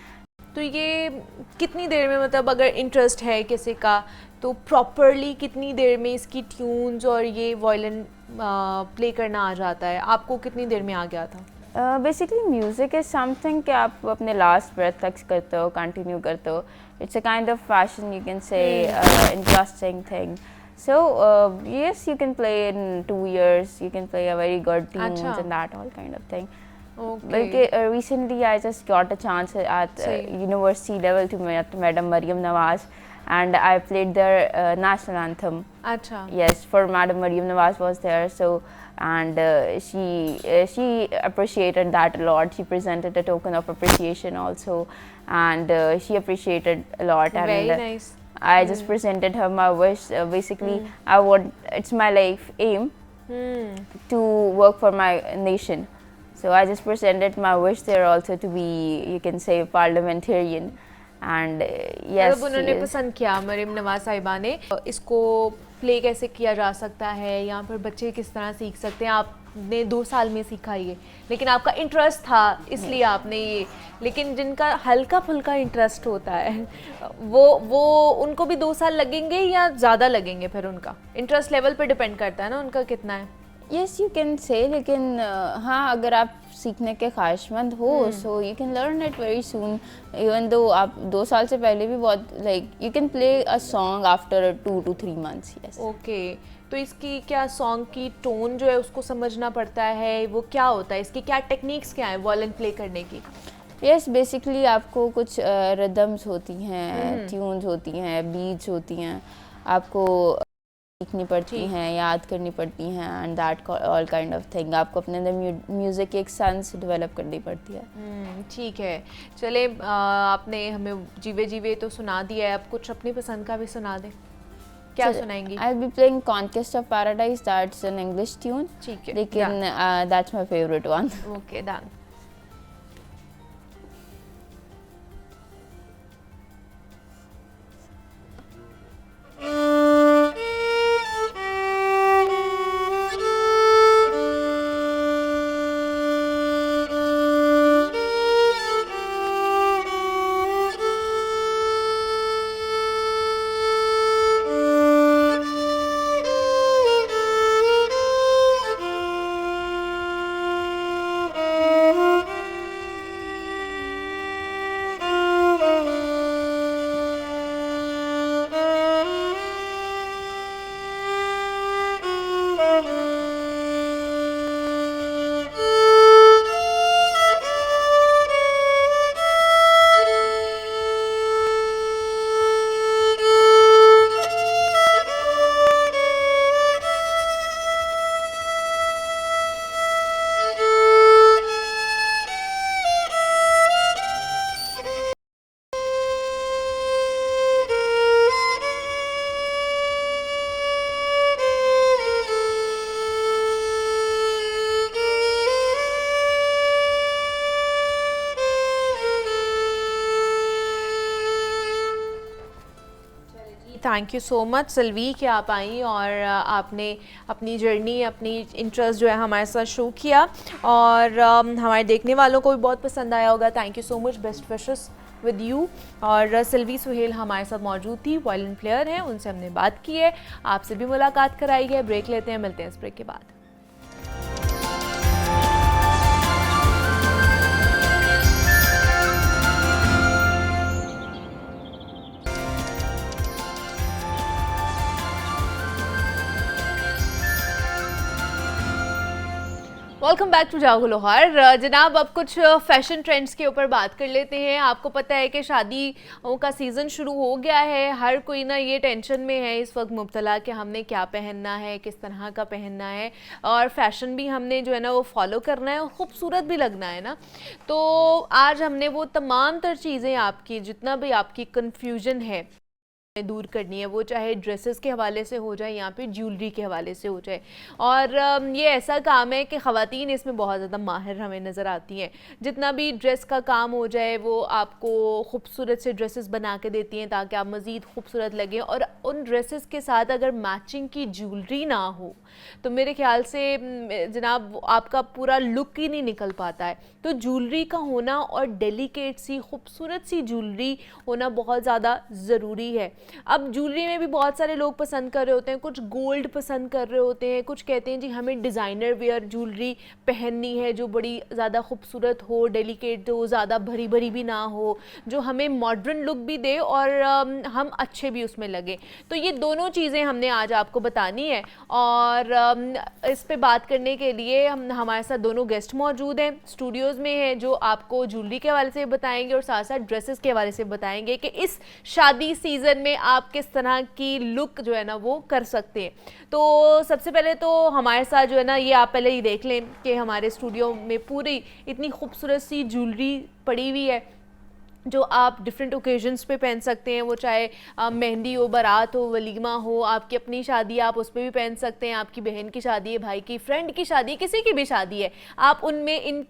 [SPEAKER 1] तो ये कितनी देर में, मतलब अगर interest है किसी का तो प्रॉपरली कितनी देर में इसकी ट्यून्स और ये वायलिन प्ले करना आ जाता है? आपको कितनी देर में आ गया था?
[SPEAKER 5] बेसिकली म्यूज़िक इज़ समथिंग कि आप अपने लास्ट ब्रेथ तक करते हो, कंटिन्यू करते हो. It's a kind of passion, you can say, interesting thing. So yes, you can play in 2 years. You can play a very good tunes and that all kind of thing. Okay. But recently I just got a chance at university level to meet Madam Mariam Nawaz, and I played their national anthem.
[SPEAKER 1] अच्छा.
[SPEAKER 5] Yes, for Madam Mariam Nawaz was there, so and she appreciated that a lot. She presented a token of appreciation also, and she appreciated a lot.
[SPEAKER 1] Very
[SPEAKER 5] And
[SPEAKER 1] nice.
[SPEAKER 5] I just presented her my wish. Basically, it's my life aim to work for my nation. So I just presented my wish there also to be, you can say, parliamentarian. And yes,
[SPEAKER 1] मतलब उन्होंने पसंद किया मरियम नवाज साहिबा ने इसको play कैसे किया जा सकता है, यहाँ पर बच्चे किस तरह सीख सकते हैं. आपने 2 साल में सीखा ये, लेकिन आपका इंटरेस्ट था इसलिए आपने ये. लेकिन जिनका हल्का फुल्का इंटरेस्ट होता है वो उनको भी 2 साल लगेंगे या ज़्यादा लगेंगे? फिर उनका इंटरेस्ट लेवल पे डिपेंड करता है ना उनका कितना है.
[SPEAKER 5] यस यू कैन से, लेकिन हाँ, अगर आप सीखने के ख्वाहिशमंद हो so you can learn it very soon. Even though आप 2 साल से पहले भी बहुत like you can play a song after 2 to 3 months. Yes.
[SPEAKER 1] Okay. तो इसकी क्या सॉन्ग की टोन जो है उसको समझना पड़ता है, वो क्या होता है, इसकी क्या टेक्निक्स क्या है वॉयलिन प्ले करने की?
[SPEAKER 5] यस, बेसिकली आपको कुछ रिदम्स होती हैं, ट्यून्स होती हैं, बीट्स होती हैं, आपको सीखनी पड़ती हैं, याद करनी पड़ती हैं, and that all kind of thing. आपको अपने अंदर म्यूज़िक की एक सेंस डेवलप करनी पड़ती है.
[SPEAKER 1] ठीक है. चले, आपने हमें जीवे जीवे तो सुना दिया है, अब कुछ अपनी पसंद का भी सुना दें. क्या सुनाएंगी?
[SPEAKER 5] I will be playing conquest of paradise. That's an English tune.
[SPEAKER 1] ठीक है,
[SPEAKER 5] लेकिन that's my favourite one.
[SPEAKER 1] Okay, done. Thank you so much Sylvie कि आप आई और आपने अपनी जर्नी, अपनी इंटरेस्ट जो है हमारे साथ शो किया, और हमारे देखने वालों को भी बहुत पसंद आया होगा. Thank you so much. Best wishes with you. और सिल्वी सुहेल हमारे साथ मौजूद थी, वायलिन प्लेयर हैं, उनसे हमने बात की है, आपसे भी मुलाकात कराई है. ब्रेक लेते हैं, मिलते हैं इस ब्रेक के बाद. वेलकम बैक टू जागो लाहौर. जनाब, अब कुछ फैशन ट्रेंड्स के ऊपर बात कर लेते हैं. आपको पता है कि शादियों का सीज़न शुरू हो गया है. हर कोई ना ये टेंशन में है इस वक्त मुब्तला कि हमने क्या पहनना है, किस तरह का पहनना है, और फैशन भी हमने जो है ना वो फॉलो करना है और ख़ूबसूरत भी लगना है ना. तो आज हमने वो तमाम तर चीज़ें आपकी, जितना भी आपकी कन्फ्यूजन है दूर करनी है, वो चाहे ड्रेसेस के हवाले से हो जाए या फिर ज्वेलरी के हवाले से हो जाए. और ये ऐसा काम है कि ख़वातीन इसमें बहुत ज़्यादा माहिर हमें नज़र आती हैं. जितना भी ड्रेस का काम हो जाए वो आपको खूबसूरत से ड्रेसेस बना के देती हैं ताकि आप मज़ीद खूबसूरत लगें. और उन ड्रेसेस के साथ अगर मैचिंग की ज्वेलरी ना हो तो मेरे ख्याल से जनाब आपका पूरा लुक ही नहीं निकल पाता है. तो ज्वेलरी का होना और डेलिकेट सी खूबसूरत सी ज्वेलरी होना बहुत ज़्यादा ज़रूरी है. अब ज्वेलरी में भी बहुत सारे लोग पसंद कर रहे होते हैं, कुछ गोल्ड पसंद कर रहे होते हैं, कुछ कहते हैं जी हमें डिज़ाइनर वेयर ज्वेलरी पहननी है जो बड़ी ज़्यादा खूबसूरत हो, डेलिकेट हो, ज़्यादा भरी भरी भी ना हो, जो हमें मॉडर्न लुक भी दे और हम अच्छे भी उसमें लगे. तो ये दोनों चीज़ें हमने आज आपको बतानी है, और इस पे बात करने के लिए हमारे साथ दोनों गेस्ट मौजूद हैं स्टूडियोज़ में हैं, जो आपको ज्वेलरी के हवाले से बताएंगे और साथ साथ ड्रेसेस के हवाले से बताएंगे कि इस शादी सीज़न में में आप किस तरह की लुक जो है ना वो कर सकते हैं। तो सबसे पहले तो हमारे साथ जो है ना, ये आप पहले ही देख लें कि हमारे स्टूडियो में पूरी इतनी खूबसूरत सी ज्वेलरी पड़ी हुई है जो आप डिफरेंट ओकेजन्स पे पहन सकते हैं। वो चाहे मेहंदी हो, बारात हो, वलीमा हो, आपकी अपनी शादी आप उस पर भी पहन सकते हैं, आपकी बहन की शादी है, भाई की फ्रेंड की शादी है, किसी की भी शादी है, आप उनमें इन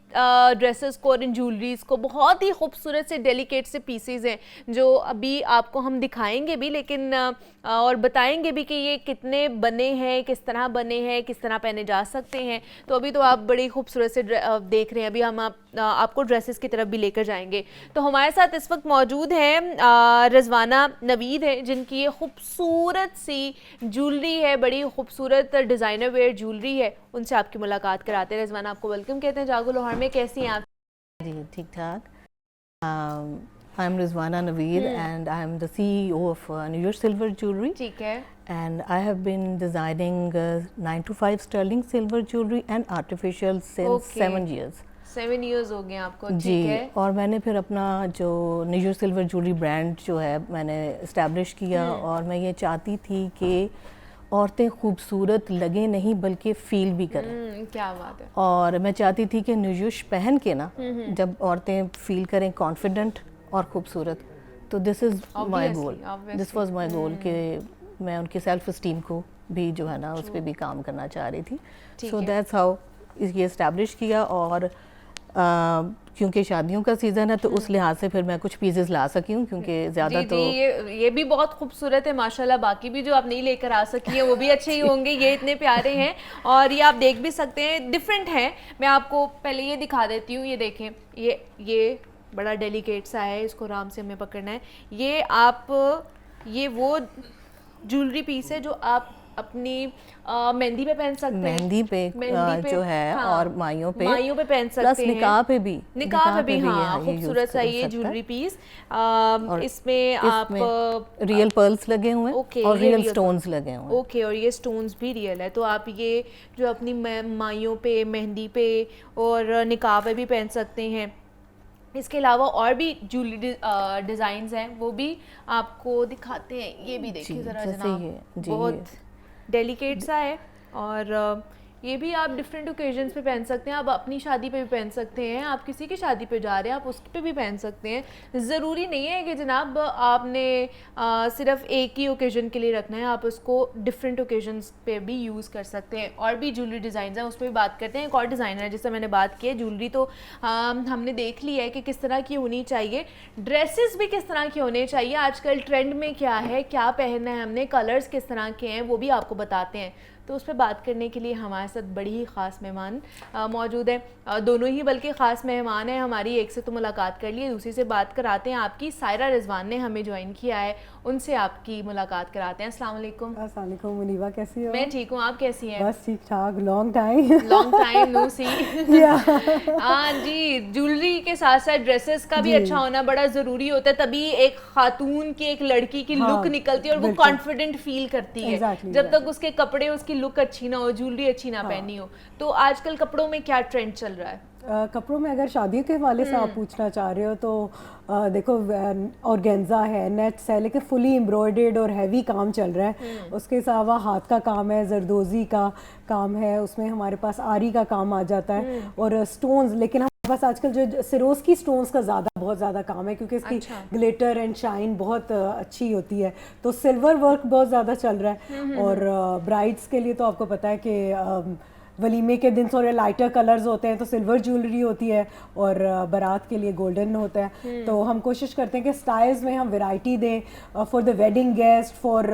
[SPEAKER 1] ड्रेसेस को और इन ज्वेलरीज को, बहुत ही खूबसूरत से डेलिकेट से पीसेज हैं जो अभी आपको हम दिखाएंगे भी, लेकिन और बताएंगे भी कि ये कितने बने हैं, किस तरह बने हैं, किस तरह पहने जा सकते हैं। तो अभी तो आप बड़ी खूबसूरत से देख रहे हैं, अभी हम आपको ड्रेसेस की तरफ भी लेकर जाएंगे। तो हमारे साथ इस वक्त मौजूद हैं रिजवाना नवीद है, जिनकी ये खूबसूरत सी ज्वेलरी है, बड़ी खूबसूरत डिज़ाइनर वेयर ज्वेलरी है। उनसे आपकी मुलाकात कराते हैं। रिजवाना, आपको वेलकम कहते हैं जागो लोहार में, कैसी हैं आप?
[SPEAKER 6] जी ठीक ठाक। I am Rizwana Naveed and I am the CEO of New York silver jewellery.
[SPEAKER 1] ठीक है।
[SPEAKER 6] And I have been designing 9 to 5 sterling silver jewelry and artificial since 7 years.
[SPEAKER 1] 7 years हो गए आपको?
[SPEAKER 6] जी।
[SPEAKER 1] ठीक है।
[SPEAKER 6] और मैंने फिर अपना जो न्यूयॉर्क सिल्वर ज्वेलरी ब्रांड जो है मैंने इस्टेब्लिश किया, और मैं ये चाहती थी कि औरतें खूबसूरत लगे नहीं बल्कि फील भी करें।
[SPEAKER 1] क्या बात है।
[SPEAKER 6] और मैं चाहती थी कि न्यूयॉर्क पहन के ना जब औरतें फील करें कॉन्फिडेंट और खूबसूरत, तो this is my goal, this was my goal कि मैं उनकी सेल्फ इस्टीम को भी जो है ना उस पर भी काम करना चाह रही थी। सो दैट्स हाउ ये इस्टेब्लिश किया। और क्योंकि शादियों का सीज़न है तो उस लिहाज से फिर मैं कुछ पीसेस ला सकी हूँ, क्योंकि ज़्यादा
[SPEAKER 1] जी,
[SPEAKER 6] तो
[SPEAKER 1] ये भी बहुत खूबसूरत है माशाल्लाह। बाकी भी जो आप नहीं लेकर आ सकी हैं वो भी अच्छे ही होंगे, ये इतने प्यारे हैं और ये आप देख भी सकते हैं, डिफरेंट हैं। मैं आपको पहले ये दिखा देती हूँ, ये देखें, ये बड़ा डेलिकेट सा है, इसको आराम से हमें पकड़ना है। ये वो ज्वेलरी पीस है जो आप अपनी मेहंदी पे पहन सकते हैं,
[SPEAKER 6] मेहंदी पे जो है,
[SPEAKER 1] हाँ,
[SPEAKER 6] और माइयों पे
[SPEAKER 1] पहन सकते
[SPEAKER 6] प्लस
[SPEAKER 1] हैं,
[SPEAKER 6] निकाह पे भी
[SPEAKER 1] हाँ, खूबसूरत सा ये ज्वेलरी पीस। इसमें आप
[SPEAKER 6] रियल पर्ल्स लगे हुए हैं और रियल स्टोन्स लगे हुए हैं।
[SPEAKER 1] ओके, और ये स्टोन्स भी रियल है। तो आप ये जो अपनी माइयों पे, मेहंदी पे और निकाह पे भी पहन सकते हैं। इसके अलावा और भी ज्वेलरी डिज़ाइंस हैं, वो भी आपको दिखाते हैं। ये भी देखिए ज़रा जनाब, बहुत डेलिकेट सा है और ये भी आप डिफरेंट ओकेजन्स पे पहन सकते हैं। आप अपनी शादी पे भी पहन सकते हैं, आप किसी की शादी पे जा रहे हैं आप उस पे भी पहन सकते हैं। ज़रूरी नहीं है कि जनाब आपने सिर्फ एक ही ओकेजन के लिए रखना है, आप उसको डिफरेंट ओकेजन्स पे भी यूज़ कर सकते हैं। और भी ज्वेलरी डिज़ाइन हैं, उस पर भी बात करते हैं। एक और डिज़ाइनर है जिससे मैंने बात की है, ज्वेलरी तो हमने देख लिया है कि किस तरह की होनी चाहिए, ड्रेसेस भी किस तरह के होने चाहिए, आजकल ट्रेंड में क्या है, क्या पहनना है हमने, कलर्स किस तरह के हैं, वो भी आपको बताते हैं। तो उस पर बात करने के लिए हमारे साथ बड़ी ही ख़ास मेहमान मौजूद है, दोनों ही बल्कि ख़ास मेहमान हैं हमारी। एक से तो मुलाकात कर लिए, दूसरी से बात कराते हैं आपकी। सायरा रिजवान ने हमें ज्वाइन किया है, उनसे आपकी मुलाकात कराते हैं। अस्सलाम वालेकुम।
[SPEAKER 7] अस्सलाम वालेकुम मुनीबा, कैसी हो?
[SPEAKER 1] मैं ठीक हूँ, आप कैसी हैं?
[SPEAKER 7] बस ठीक ठाक। लॉन्ग टाइम
[SPEAKER 1] नो सी। हाँ जी, ज्वेलरी के साथ साथ ड्रेसेस का भी अच्छा होना बड़ा ज़रूरी होता है, तभी एक खातून की, एक लड़की की लुक निकलती है और वो कॉन्फिडेंट फील करती है। जब तक उसके कपड़े, उसकी लुक अच्छी ना हो, ज्वेलरी अच्छी ना पहनी हो। तो आजकल कपड़ों में क्या ट्रेंड चल रहा है?
[SPEAKER 7] कपड़ों में अगर शादियों के हवाले से आप पूछना चाह रहे हो तो देखो, ऑर्गेन्जा है, नेट्स है, लेकिन फुली एम्ब्रॉयडर्ड और हैवी काम चल रहा है। उसके अलावा हाथ का काम है, जरदोजी का काम है, उसमें हमारे पास आरी का काम आ जाता है और स्टोन्स। लेकिन हमारे पास आजकल जो सिरोस्की स्टोन्स का बहुत ज़्यादा काम है, क्योंकि इसकी ग्लिटर एंड शाइन बहुत अच्छी होती है। तो सिल्वर वर्क बहुत ज़्यादा चल रहा है। और ब्राइड्स के लिए तो आपको पता है कि वलीमे के दिन थोड़े लाइटर कलर्स होते हैं तो सिल्वर ज्वेलरी होती है, और बारात के लिए गोल्डन होता है। तो हम कोशिश करते हैं कि स्टाइल्स में हम वैरायटी दें for the wedding guest, for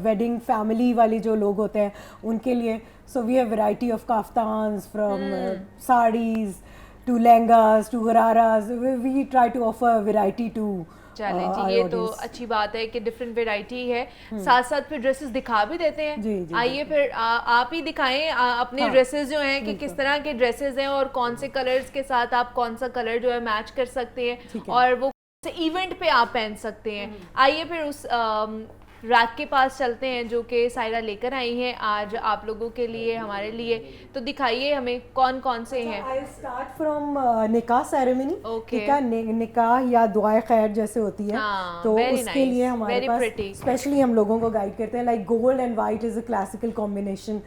[SPEAKER 7] wedding family वाले जो लोग होते हैं उनके लिए। So we have variety of kaftans from saris to lehengas to gararas. We try to offer variety too.
[SPEAKER 1] चलें जी, ये तो अच्छी बात है कि डिफरेंट वैरायटी है। साथ साथ फिर ड्रेसेस दिखा भी देते हैं। आइए फिर आप ही दिखाएं अपने ड्रेसेस जो हैं कि किस तरह के ड्रेसेस हैं और कौन से कलर्स के साथ आप कौन सा कलर जो है मैच कर सकते हैं और वो इवेंट पे आप पहन सकते हैं। आइए फिर उस रैक के पास चलते हैं जो कि सायरा लेकर आई हैं आज आप लोगों के लिए, हमारे लिए। तो दिखाइए हमें कौन कौन से हैं।
[SPEAKER 7] आई स्टार्ट फ्रॉम निकाह सेरेमनी।
[SPEAKER 1] Okay.
[SPEAKER 7] ठीक है, निकाह या दुआए खैर जैसे होती है,
[SPEAKER 1] हाँ,
[SPEAKER 7] तो
[SPEAKER 1] very
[SPEAKER 7] उसके
[SPEAKER 1] nice,
[SPEAKER 7] लिए हमारे
[SPEAKER 1] very
[SPEAKER 7] पास
[SPEAKER 1] pretty.
[SPEAKER 7] स्पेशली हम लोगों को गाइड करते हैं। Like gold and white is a classical combination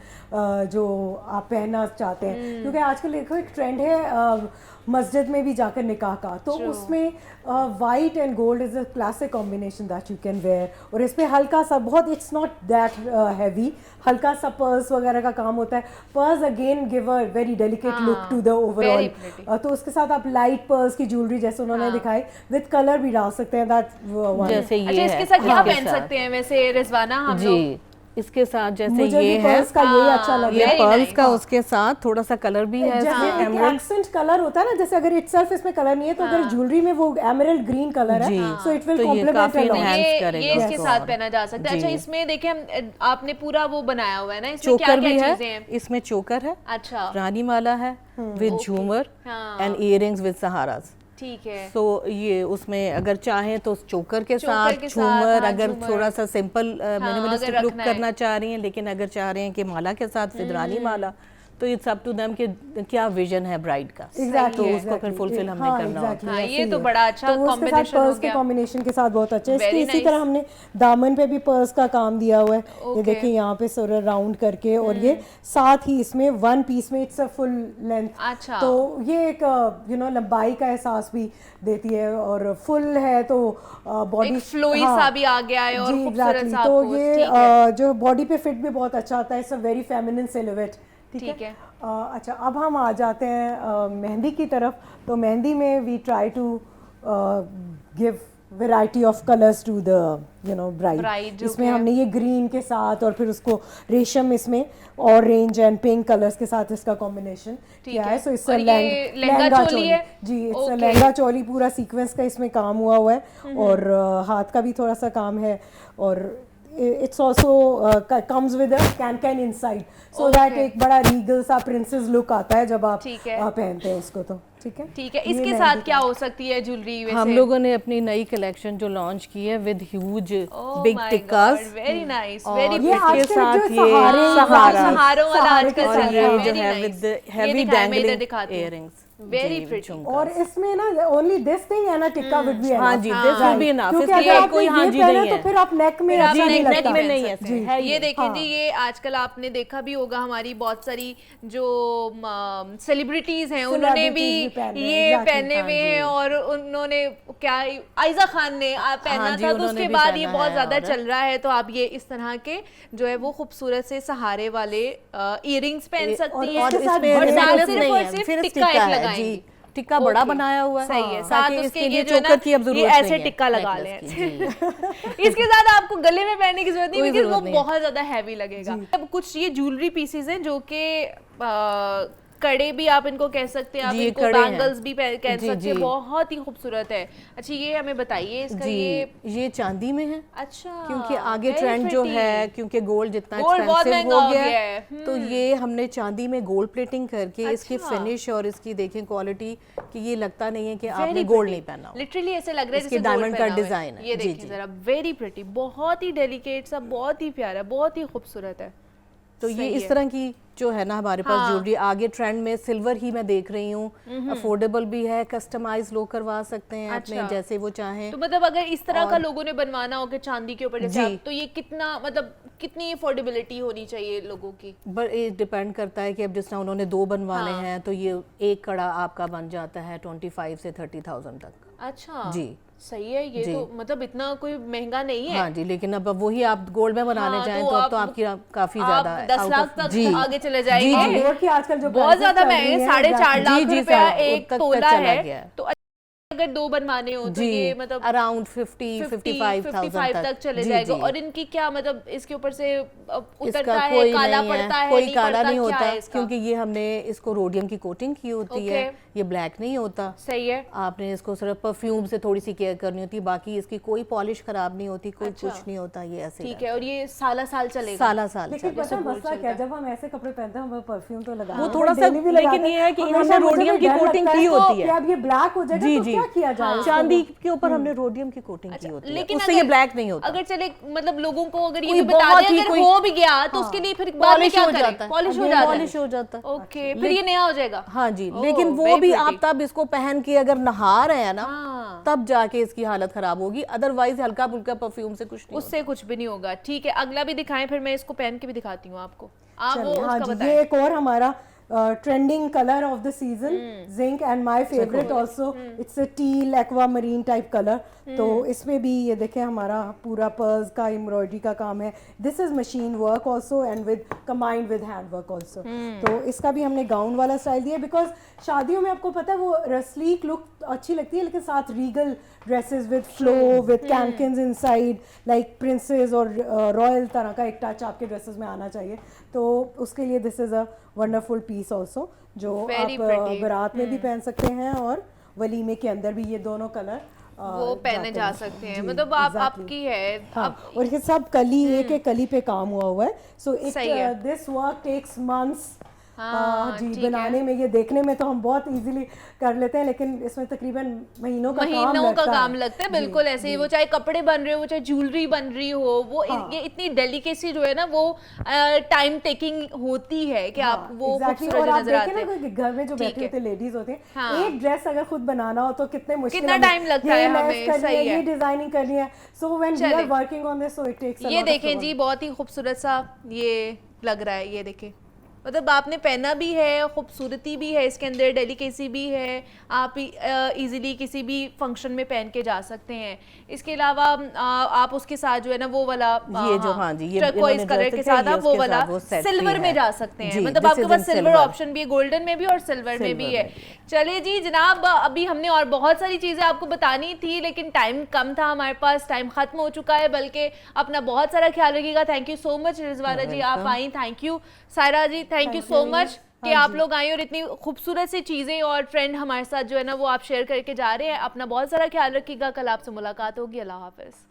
[SPEAKER 7] जो आप पहनना चाहते हैं, क्योंकि आजकल देखो एक ट्रेंड है मस्जिद में भी जाकर निकाह का, तो उसमें white and gold is a classic combination that you can wear. और इसमें हल्का सा, बहुत इट्स नॉट दैट हैवी, हल्का सा पर्स वगैरह का काम होता है। Purse again give a very delicate look to the overall. तो उसके साथ आप लाइट पर्स की ज्वेलरी जैसे उन्होंने दिखाई विद कलर भी डाल सकते हैं, दैट
[SPEAKER 6] जैसे ये
[SPEAKER 1] अच्छा, इसके साथ क्या पहन सकते हैं वैसे रिजवाना हम लोग?
[SPEAKER 6] जी, इसके साथ जैसे
[SPEAKER 7] मुझे
[SPEAKER 6] ये
[SPEAKER 7] भी
[SPEAKER 6] है,
[SPEAKER 7] पर्स का यही अच्छा लग
[SPEAKER 6] ये
[SPEAKER 7] रहा है।
[SPEAKER 6] पर्ल्स का उसके साथ थोड़ा सा कलर भी है,
[SPEAKER 7] जैसे एक
[SPEAKER 6] एमराल्ड।
[SPEAKER 7] एक्सेंट कलर होता है ना, जैसे अगर इटसेल्फ इसमें कलर नहीं है तो अगर ज्वेलरी में वो एमराल्ड ग्रीन कलर है, सो इट विल
[SPEAKER 6] तो ये
[SPEAKER 7] कॉम्प्लीमेंट
[SPEAKER 6] काफी
[SPEAKER 7] अ लॉट।
[SPEAKER 6] enhance करेगा
[SPEAKER 1] ये इसके
[SPEAKER 6] उसको
[SPEAKER 1] साथ
[SPEAKER 6] और।
[SPEAKER 1] पहना जा सकता है। अच्छा, इसमें देखें हम आपने पूरा वो बनाया हुआ है ना, इसमें
[SPEAKER 6] चोकर
[SPEAKER 1] क्या
[SPEAKER 6] भी
[SPEAKER 1] क्या
[SPEAKER 6] है,
[SPEAKER 1] चीजें हैं?
[SPEAKER 6] इसमें चोकर है,
[SPEAKER 1] अच्छा,
[SPEAKER 6] रानी माला है विद झूमर
[SPEAKER 1] हाँ।
[SPEAKER 6] And earrings with saharas.
[SPEAKER 1] ठीक है।
[SPEAKER 6] तो ये उसमें अगर चाहें तो चोकर के
[SPEAKER 1] चोकर
[SPEAKER 6] साथ
[SPEAKER 1] के साथ,
[SPEAKER 6] झूमर,
[SPEAKER 1] हाँ,
[SPEAKER 6] अगर
[SPEAKER 1] झूमर।
[SPEAKER 6] थोड़ा सा सिंपल मिनिमलिस्टिक
[SPEAKER 1] अगर
[SPEAKER 6] लुक
[SPEAKER 1] रखना है।
[SPEAKER 6] करना चाह रही हैं, लेकिन अगर चाह रहे हैं कि माला के साथ विद रानी माला, तो इट्स अप टू देम कि क्या विजन है ब्राइड का, तो उसको फिर फुलफिल हमने करना होता है।
[SPEAKER 1] हाँ, ये तो बड़ा अच्छा
[SPEAKER 7] तो उसके साथ
[SPEAKER 1] कॉम्बिनेशन हो
[SPEAKER 7] पर्स के
[SPEAKER 1] गया।
[SPEAKER 7] कॉम्बिनेशन के साथ बहुत अच्छा है।
[SPEAKER 1] Very
[SPEAKER 7] इसकी इसी
[SPEAKER 1] nice.
[SPEAKER 7] तरह हमने दामन पे भी पर्स का काम दिया हुआ है। ये देखिए यहाँ पे सर राउंड करके, और ये साथ ही इसमें वन पीस में इट्स अ फुल लेंथ।
[SPEAKER 1] अच्छा।
[SPEAKER 7] तो ये एक लंबाई का एहसास भी देती है, और फुल है तो बॉडी
[SPEAKER 1] एक फ्लोई सा भी आ गया है और
[SPEAKER 7] जी,
[SPEAKER 1] खूबसूरत
[SPEAKER 7] exactly.
[SPEAKER 1] सा
[SPEAKER 7] तो
[SPEAKER 1] आपको,
[SPEAKER 7] ये
[SPEAKER 1] ठीक है।
[SPEAKER 7] जो बॉडी पे फिट भी बहुत अच्छा आता है। It's a very feminine silhouette.
[SPEAKER 1] ठीक है।
[SPEAKER 7] अच्छा, अब हम आ जाते हैं मेहंदी की तरफ। तो मेहंदी में we try to give variety of colours to the
[SPEAKER 1] Bride,
[SPEAKER 7] bride. इसमें
[SPEAKER 1] okay.
[SPEAKER 7] हमने ये ग्रीन के साथ और फिर उसको रेशम इसमें ऑरेंज एंड पिंक कलर्स के साथ इसका कॉम्बिनेशन किया है। सो इससे
[SPEAKER 1] और ये लहंगा चोली है?
[SPEAKER 7] जी, इट्स
[SPEAKER 1] Okay.
[SPEAKER 7] लहंगा चोली, पूरा सीक्वेंस का इसमें काम हुआ है, और हाथ का भी थोड़ा सा काम है, और it's also comes with a can inside, so that एक बड़ा रीगल सा प्रिंसेस लुक आता है जब आप
[SPEAKER 1] ठीक है।
[SPEAKER 7] पहनते हैं इसको। तो ठीक है,
[SPEAKER 1] ठीक है।
[SPEAKER 7] ये
[SPEAKER 1] इसके
[SPEAKER 7] मेहंदी
[SPEAKER 1] साथ
[SPEAKER 7] का।
[SPEAKER 1] क्या हो सकती है ज्वेलरी वैसे?
[SPEAKER 6] हम लोगों ने अपनी नई कलेक्शन जो लॉन्च की है with huge
[SPEAKER 1] Oh
[SPEAKER 6] big
[SPEAKER 1] my
[SPEAKER 6] टिक्कास,
[SPEAKER 1] God, very nice,
[SPEAKER 6] और
[SPEAKER 1] very
[SPEAKER 7] ये
[SPEAKER 1] pretty।
[SPEAKER 6] इसके
[SPEAKER 7] आजकल
[SPEAKER 6] साथ
[SPEAKER 7] जो
[SPEAKER 6] ये
[SPEAKER 1] सहारों वाला आजकल
[SPEAKER 6] और
[SPEAKER 1] चल रहा
[SPEAKER 6] ये
[SPEAKER 1] है,
[SPEAKER 6] जो
[SPEAKER 1] very
[SPEAKER 6] है
[SPEAKER 1] nice।
[SPEAKER 6] विद
[SPEAKER 1] ये
[SPEAKER 6] हेवी
[SPEAKER 1] दिखाएं, मैं इधर
[SPEAKER 6] डैंगलिंग
[SPEAKER 1] दिखाती हूँ।
[SPEAKER 6] Earrings,
[SPEAKER 1] Very pretty।
[SPEAKER 7] और इसमें ना ओनली दिस थिंग है ना, टिक्का विद भी
[SPEAKER 6] हाँ जी, this will be enough।
[SPEAKER 7] क्योंकि
[SPEAKER 6] इसलिए
[SPEAKER 7] अगर आपने
[SPEAKER 6] कोई हाँ
[SPEAKER 7] ये
[SPEAKER 6] जी
[SPEAKER 7] पहना
[SPEAKER 6] नहीं
[SPEAKER 7] तो
[SPEAKER 6] है।
[SPEAKER 7] फिर आप नेक में
[SPEAKER 1] फिर आप
[SPEAKER 7] अच्छा नहीं
[SPEAKER 1] नेक
[SPEAKER 7] लगता।
[SPEAKER 1] में
[SPEAKER 6] नहीं है,
[SPEAKER 1] सकते हैं।
[SPEAKER 6] है
[SPEAKER 1] ये
[SPEAKER 6] ये।
[SPEAKER 1] देखें जी, ये आजकल आपने देखा भी होगा, हमारी बहुत सारी जो सेलिब्रिटीज हैं उन्होंने भी
[SPEAKER 7] Celebrities भी पहन रहे हैं,
[SPEAKER 1] ये
[SPEAKER 7] exactly,
[SPEAKER 1] पहने
[SPEAKER 7] हाँ
[SPEAKER 1] हुए
[SPEAKER 7] जी।
[SPEAKER 1] हैं, और उन्होंने क्या आयजा खान ने पहना
[SPEAKER 6] हाँ जी,
[SPEAKER 1] था, तो
[SPEAKER 6] उन्होंने
[SPEAKER 1] उसके
[SPEAKER 6] भी
[SPEAKER 1] बाद ये
[SPEAKER 6] पहना
[SPEAKER 1] बहुत
[SPEAKER 6] है,
[SPEAKER 1] ज्यादा
[SPEAKER 6] और
[SPEAKER 1] चल रहा है। तो आप ये इस तरह के जो है वो खूबसूरत से सहारे वाले इयररिंग्स पहन सकती हैं,
[SPEAKER 6] और
[SPEAKER 7] इसके साथ
[SPEAKER 6] इसमें
[SPEAKER 7] और
[SPEAKER 1] साथ
[SPEAKER 6] necklace
[SPEAKER 1] सिर्फ
[SPEAKER 6] नहीं
[SPEAKER 1] और
[SPEAKER 6] है,
[SPEAKER 1] सिर्फ
[SPEAKER 6] सिर्फ
[SPEAKER 1] टिक्का
[SPEAKER 6] टिक्का
[SPEAKER 1] एक
[SPEAKER 6] है
[SPEAKER 1] लगाएंगी।
[SPEAKER 6] जी, टिक्का बड़ा
[SPEAKER 1] Okay,
[SPEAKER 6] बनाया हुआ है।
[SPEAKER 1] सही है।
[SPEAKER 6] हाँ,
[SPEAKER 1] साथ
[SPEAKER 6] ताकि
[SPEAKER 1] उसके
[SPEAKER 6] इसके
[SPEAKER 1] ये
[SPEAKER 6] लिए
[SPEAKER 1] जो है ना,
[SPEAKER 6] चोकर की अब
[SPEAKER 1] ये
[SPEAKER 6] जरूरत
[SPEAKER 1] ऐसे
[SPEAKER 6] नहीं है,
[SPEAKER 1] टिक्का लगा लें।
[SPEAKER 6] necklace की, जी।
[SPEAKER 1] इसके साथ आपको गले में पहनने की जरूरत नहीं,
[SPEAKER 6] कोई
[SPEAKER 1] क्योंकि वो
[SPEAKER 6] जरूरत नहीं है।
[SPEAKER 1] बहुत ज्यादा हैवी लगेगा। अब कुछ ये ज्वेलरी पीसेस हैं जो कि कड़े भी आप इनको कह सकते हैं, आप
[SPEAKER 6] जी,
[SPEAKER 1] इनको
[SPEAKER 6] कड़े हैं।
[SPEAKER 1] बैंगल्स भी कह
[SPEAKER 6] जी,
[SPEAKER 1] सकते हैं,
[SPEAKER 6] जी।
[SPEAKER 1] बहुत ही खूबसूरत है। अच्छा, ये हमें बताइए इसका
[SPEAKER 6] जी,
[SPEAKER 1] ये
[SPEAKER 6] चांदी में है,
[SPEAKER 1] अच्छा,
[SPEAKER 6] क्योंकि आगे
[SPEAKER 1] very
[SPEAKER 6] ट्रेंड जो
[SPEAKER 1] pretty।
[SPEAKER 6] है, क्योंकि गोल्ड जितना
[SPEAKER 1] गोल्ड बहुत
[SPEAKER 6] एक्सपेंसिव
[SPEAKER 1] महंगा
[SPEAKER 6] हो
[SPEAKER 1] हो
[SPEAKER 6] गया
[SPEAKER 1] गया
[SPEAKER 6] है,
[SPEAKER 1] है।
[SPEAKER 6] तो ये हमने चांदी में गोल्ड प्लेटिंग करके इसकी
[SPEAKER 1] अच्छा।
[SPEAKER 6] फिनिश और इसकी देखें क्वालिटी, कि ये लगता नहीं है कि आपने
[SPEAKER 1] Very
[SPEAKER 6] गोल्ड
[SPEAKER 1] pretty।
[SPEAKER 6] नहीं पहना हो।
[SPEAKER 1] लिटरली ऐसे लग रहा है
[SPEAKER 6] इसके
[SPEAKER 1] जैसे गोल्ड
[SPEAKER 6] diamond का
[SPEAKER 1] पहना हुआ है।
[SPEAKER 6] डिजाइन है।
[SPEAKER 1] ये
[SPEAKER 6] जी,
[SPEAKER 1] देखिए
[SPEAKER 6] जी।
[SPEAKER 1] जरा, वेरी प्रिटी, बहुत ही डेलिकेट सा, बहुत ही प्यारा, बहुत ही खूबसूरत है।
[SPEAKER 6] तो ये
[SPEAKER 1] सही
[SPEAKER 6] इस
[SPEAKER 1] है।
[SPEAKER 6] तरह की जो है ना हमारे पास
[SPEAKER 1] हाँ।
[SPEAKER 6] ज्वेलरी आगे ट्रेंड में सिल्वर ही मैं देख रही हूँ, अफोर्डेबल भी है, कस्टमाइज लोग करवा सकते हैं अपने
[SPEAKER 1] अच्छा।
[SPEAKER 6] जैसे वो चाहें।
[SPEAKER 1] तो मतलब अगर इस तरह का लोगों ने बनवाना हो कि चांदी के ऊपर जैसे
[SPEAKER 6] जी।
[SPEAKER 1] आप, तो ये कितना, मतलब कितनी अफोर्डेबिलिटी होनी चाहिए लोगों की?
[SPEAKER 6] बट ये डिपेंड करता है कि अब जिस तरह उन्होंने 2 बनवाने
[SPEAKER 1] हाँ।
[SPEAKER 6] हैं, तो ये एक कड़ा आपका बन जाता है 25 से 30,000 तक।
[SPEAKER 1] अच्छा
[SPEAKER 6] जी।
[SPEAKER 1] सही है। ये
[SPEAKER 6] जी।
[SPEAKER 1] तो मतलब इतना कोई महंगा नहीं है।
[SPEAKER 6] हाँ जी, लेकिन अब वही आप गोल्ड में बनाने
[SPEAKER 1] हाँ,
[SPEAKER 6] चाहें
[SPEAKER 1] तो
[SPEAKER 6] तो अब तो
[SPEAKER 1] आप-
[SPEAKER 6] आपकी काफी
[SPEAKER 1] आप
[SPEAKER 6] ज्यादा
[SPEAKER 1] 10
[SPEAKER 6] out
[SPEAKER 1] लाख
[SPEAKER 6] of-
[SPEAKER 1] तक
[SPEAKER 6] जी।
[SPEAKER 1] आगे चले
[SPEAKER 6] जी,
[SPEAKER 1] जाएंगे।
[SPEAKER 6] जी।
[SPEAKER 7] गोल्ड की आजकल जो
[SPEAKER 1] बहुत
[SPEAKER 7] prices
[SPEAKER 1] ज्यादा
[SPEAKER 7] चल रही
[SPEAKER 1] महंगे,
[SPEAKER 7] हैं,
[SPEAKER 1] 4.5 लाख
[SPEAKER 6] जी, जी,
[SPEAKER 1] रुपया
[SPEAKER 6] सर,
[SPEAKER 1] एक
[SPEAKER 6] तक
[SPEAKER 1] तोला
[SPEAKER 6] चला
[SPEAKER 1] है।
[SPEAKER 6] गया है।
[SPEAKER 1] तो अगर 2 बनवाने हो तो
[SPEAKER 6] जी,
[SPEAKER 1] ये मतलब
[SPEAKER 6] अराउंड 55,000
[SPEAKER 1] तक चले
[SPEAKER 6] जी,
[SPEAKER 1] जाएगा।
[SPEAKER 6] जी।
[SPEAKER 1] और इनकी क्या मतलब इसके ऊपर से उतरता
[SPEAKER 6] इसका
[SPEAKER 1] है,
[SPEAKER 6] कोई
[SPEAKER 1] काला
[SPEAKER 6] नहीं
[SPEAKER 1] पड़ता है,
[SPEAKER 6] कोई
[SPEAKER 1] नहीं
[SPEAKER 6] काला
[SPEAKER 1] पड़ता,
[SPEAKER 6] नहीं
[SPEAKER 1] क्या
[SPEAKER 6] होता,
[SPEAKER 1] है इसका?
[SPEAKER 6] क्योंकि ये हमने इसको रोडियम की कोटिंग की होती है, ये ब्लैक नहीं होता।
[SPEAKER 1] सही है।
[SPEAKER 6] आपने इसको सिर्फ परफ्यूम से थोड़ी सी केयर करनी होती है, बाकी इसकी कोई पॉलिश खराब नहीं होती, कोई
[SPEAKER 1] अच्छा।
[SPEAKER 6] कुछ नहीं होता, ये ऐसे
[SPEAKER 1] ठीक है। और ये साल चलेगा?
[SPEAKER 6] साला साल
[SPEAKER 7] लेकिन
[SPEAKER 6] चलेगा।
[SPEAKER 7] पता है मसला क्या, जब हम ऐसे कपड़े पहनते हैं हमें परफ्यूम तो लगा
[SPEAKER 6] वो थोड़ा सा, लेकिन ये है कि हमने रोडियम की कोटिंग की होती है।
[SPEAKER 7] अब ये ब्लैक हो जाएगा
[SPEAKER 6] जी,
[SPEAKER 7] तो
[SPEAKER 6] जी।
[SPEAKER 7] क्या किया जाए इसको?
[SPEAKER 6] चांदी के ऊपर हमने रोडियम की कोटिंग की होती है,
[SPEAKER 1] लेकिन
[SPEAKER 6] उससे ये ब्लैक नहीं होता।
[SPEAKER 1] अगर चले मतलब लोगों को अगर ये
[SPEAKER 6] कोई
[SPEAKER 1] भी बता
[SPEAKER 6] बहुत
[SPEAKER 1] दें
[SPEAKER 6] ही
[SPEAKER 1] अगर
[SPEAKER 6] कोई-
[SPEAKER 1] हो भी गया तो उसके लिए फिर बाद में क्या करें? पॉलिश हो जाता है।
[SPEAKER 6] पॉलिश हो जाता है।
[SPEAKER 1] ओके, फिर ये नया हो जाएगा।
[SPEAKER 6] हाँ जी, लेकिन वो भी आप तब इसको पहन के अगर नहा रहे हैं ना, तब जाके इसकी हालत खराब होगी, अदरवाइज हल्का फुल्का परफ्यूम से कुछ नहीं
[SPEAKER 1] उससे कुछ भी नहीं होगा। ठीक है, अगला भी दिखाएं, फिर मैं इसको पहन के भी दिखाती हूँ आपको। आप वो
[SPEAKER 7] चलिए, हाँ
[SPEAKER 1] उसका
[SPEAKER 7] जी,
[SPEAKER 1] बताएं।
[SPEAKER 7] ये एक और हमारा trending colour of the season, zinc, and my favourite also, it's a teal aquamarine type colour. तो इसमें भी ये देखें हमारा पूरा पर्स का एम्ब्रॉयडरी का काम है। This is machine work also and with combined with hand work also. तो इसका भी हमने गाउन वाला स्टाइल दिया, बिकॉज शादियों में आपको पता है वो रस्लीक लुक अच्छी लगती है, लेकिन साथ regal dresses with flow with cancans inside, like princess और रॉयल तरह का एक टच आपके ड्रेसेस में आना चाहिए। तो उसके लिए this is a wonderful piece also, जो
[SPEAKER 1] Very
[SPEAKER 7] आप
[SPEAKER 1] pretty.
[SPEAKER 7] बारात में भी पहन सकते हैं और वलीमे के अंदर भी ये दोनों कलर
[SPEAKER 1] वो पहने जा सकते हैं। मतलब आप आपकी है।
[SPEAKER 7] हाँ, और ये सब कली एक एक कली पे काम हुआ है। सो
[SPEAKER 1] सही है।
[SPEAKER 7] दिस वर्क टेक्स मंथ्स जी,
[SPEAKER 1] ठीक
[SPEAKER 7] बनाने में, ये देखने में तो हम बहुत इजीली कर लेते हैं, लेकिन इसमें तकरीबन महीनों का
[SPEAKER 1] काम लगता है। बिल्कुल ऐसे ही, वो चाहे कपड़े बन रहे हो, चाहे ज्वेलरी बन रही हो, वो ये इतनी डेलिकेसी जो है ना वो टाइम टेकिंग होती है कि आप वो खूबसूरत
[SPEAKER 7] और आप
[SPEAKER 1] नजर आते
[SPEAKER 7] देखें ना
[SPEAKER 1] हैं।
[SPEAKER 7] कि घर में जो
[SPEAKER 1] ठीक
[SPEAKER 7] बैठे
[SPEAKER 1] है।
[SPEAKER 7] होते हैं लेडीज होते हैं,
[SPEAKER 1] हाँ।
[SPEAKER 7] एक ड्रेस अगर खुद बनाना हो तो कितने मुश्किल,
[SPEAKER 1] कितना time लगता है हमें, सही है।
[SPEAKER 7] ये डिजाइनिंग करनी है। So when we are working on this, so it takes
[SPEAKER 1] ये देखें जी, बहुत ही खूबसूरत सा ये लग रहा है। ये देखें, मतलब आपने पहना भी है, खूबसूरती भी है इसके अंदर, डेलिकेसी भी है, आप इजीली किसी भी फंक्शन में पहन के जा सकते हैं। इसके अलावा आप उसके साथ जो है ना वो वाला
[SPEAKER 6] ये जो हाँ जी, ये
[SPEAKER 1] टर्कोइज कलर के साथ आप वो वाला सिल्वर में जा सकते हैं। मतलब आपके पास सिल्वर ऑप्शन भी है, गोल्डन में भी और सिल्वर में भी है। चलिए जी जनाब, अभी हमने और बहुत सारी चीजें आपको बतानी थी, लेकिन टाइम कम था हमारे पास, टाइम खत्म हो चुका है। बल्कि अपना बहुत सारा ख्याल रखिएगा। Thank you so much Rizwana ji, आप आई। Thank you Saira ji, thank you so much कि आप लोग आए और इतनी खूबसूरत सी चीज़ें और ट्रेंड हमारे साथ जो है ना वो आप शेयर करके जा रहे हैं। अपना बहुत सारा ख्याल रखिएगा। कल आपसे मुलाकात होगी। अल्लाह हाफिज़।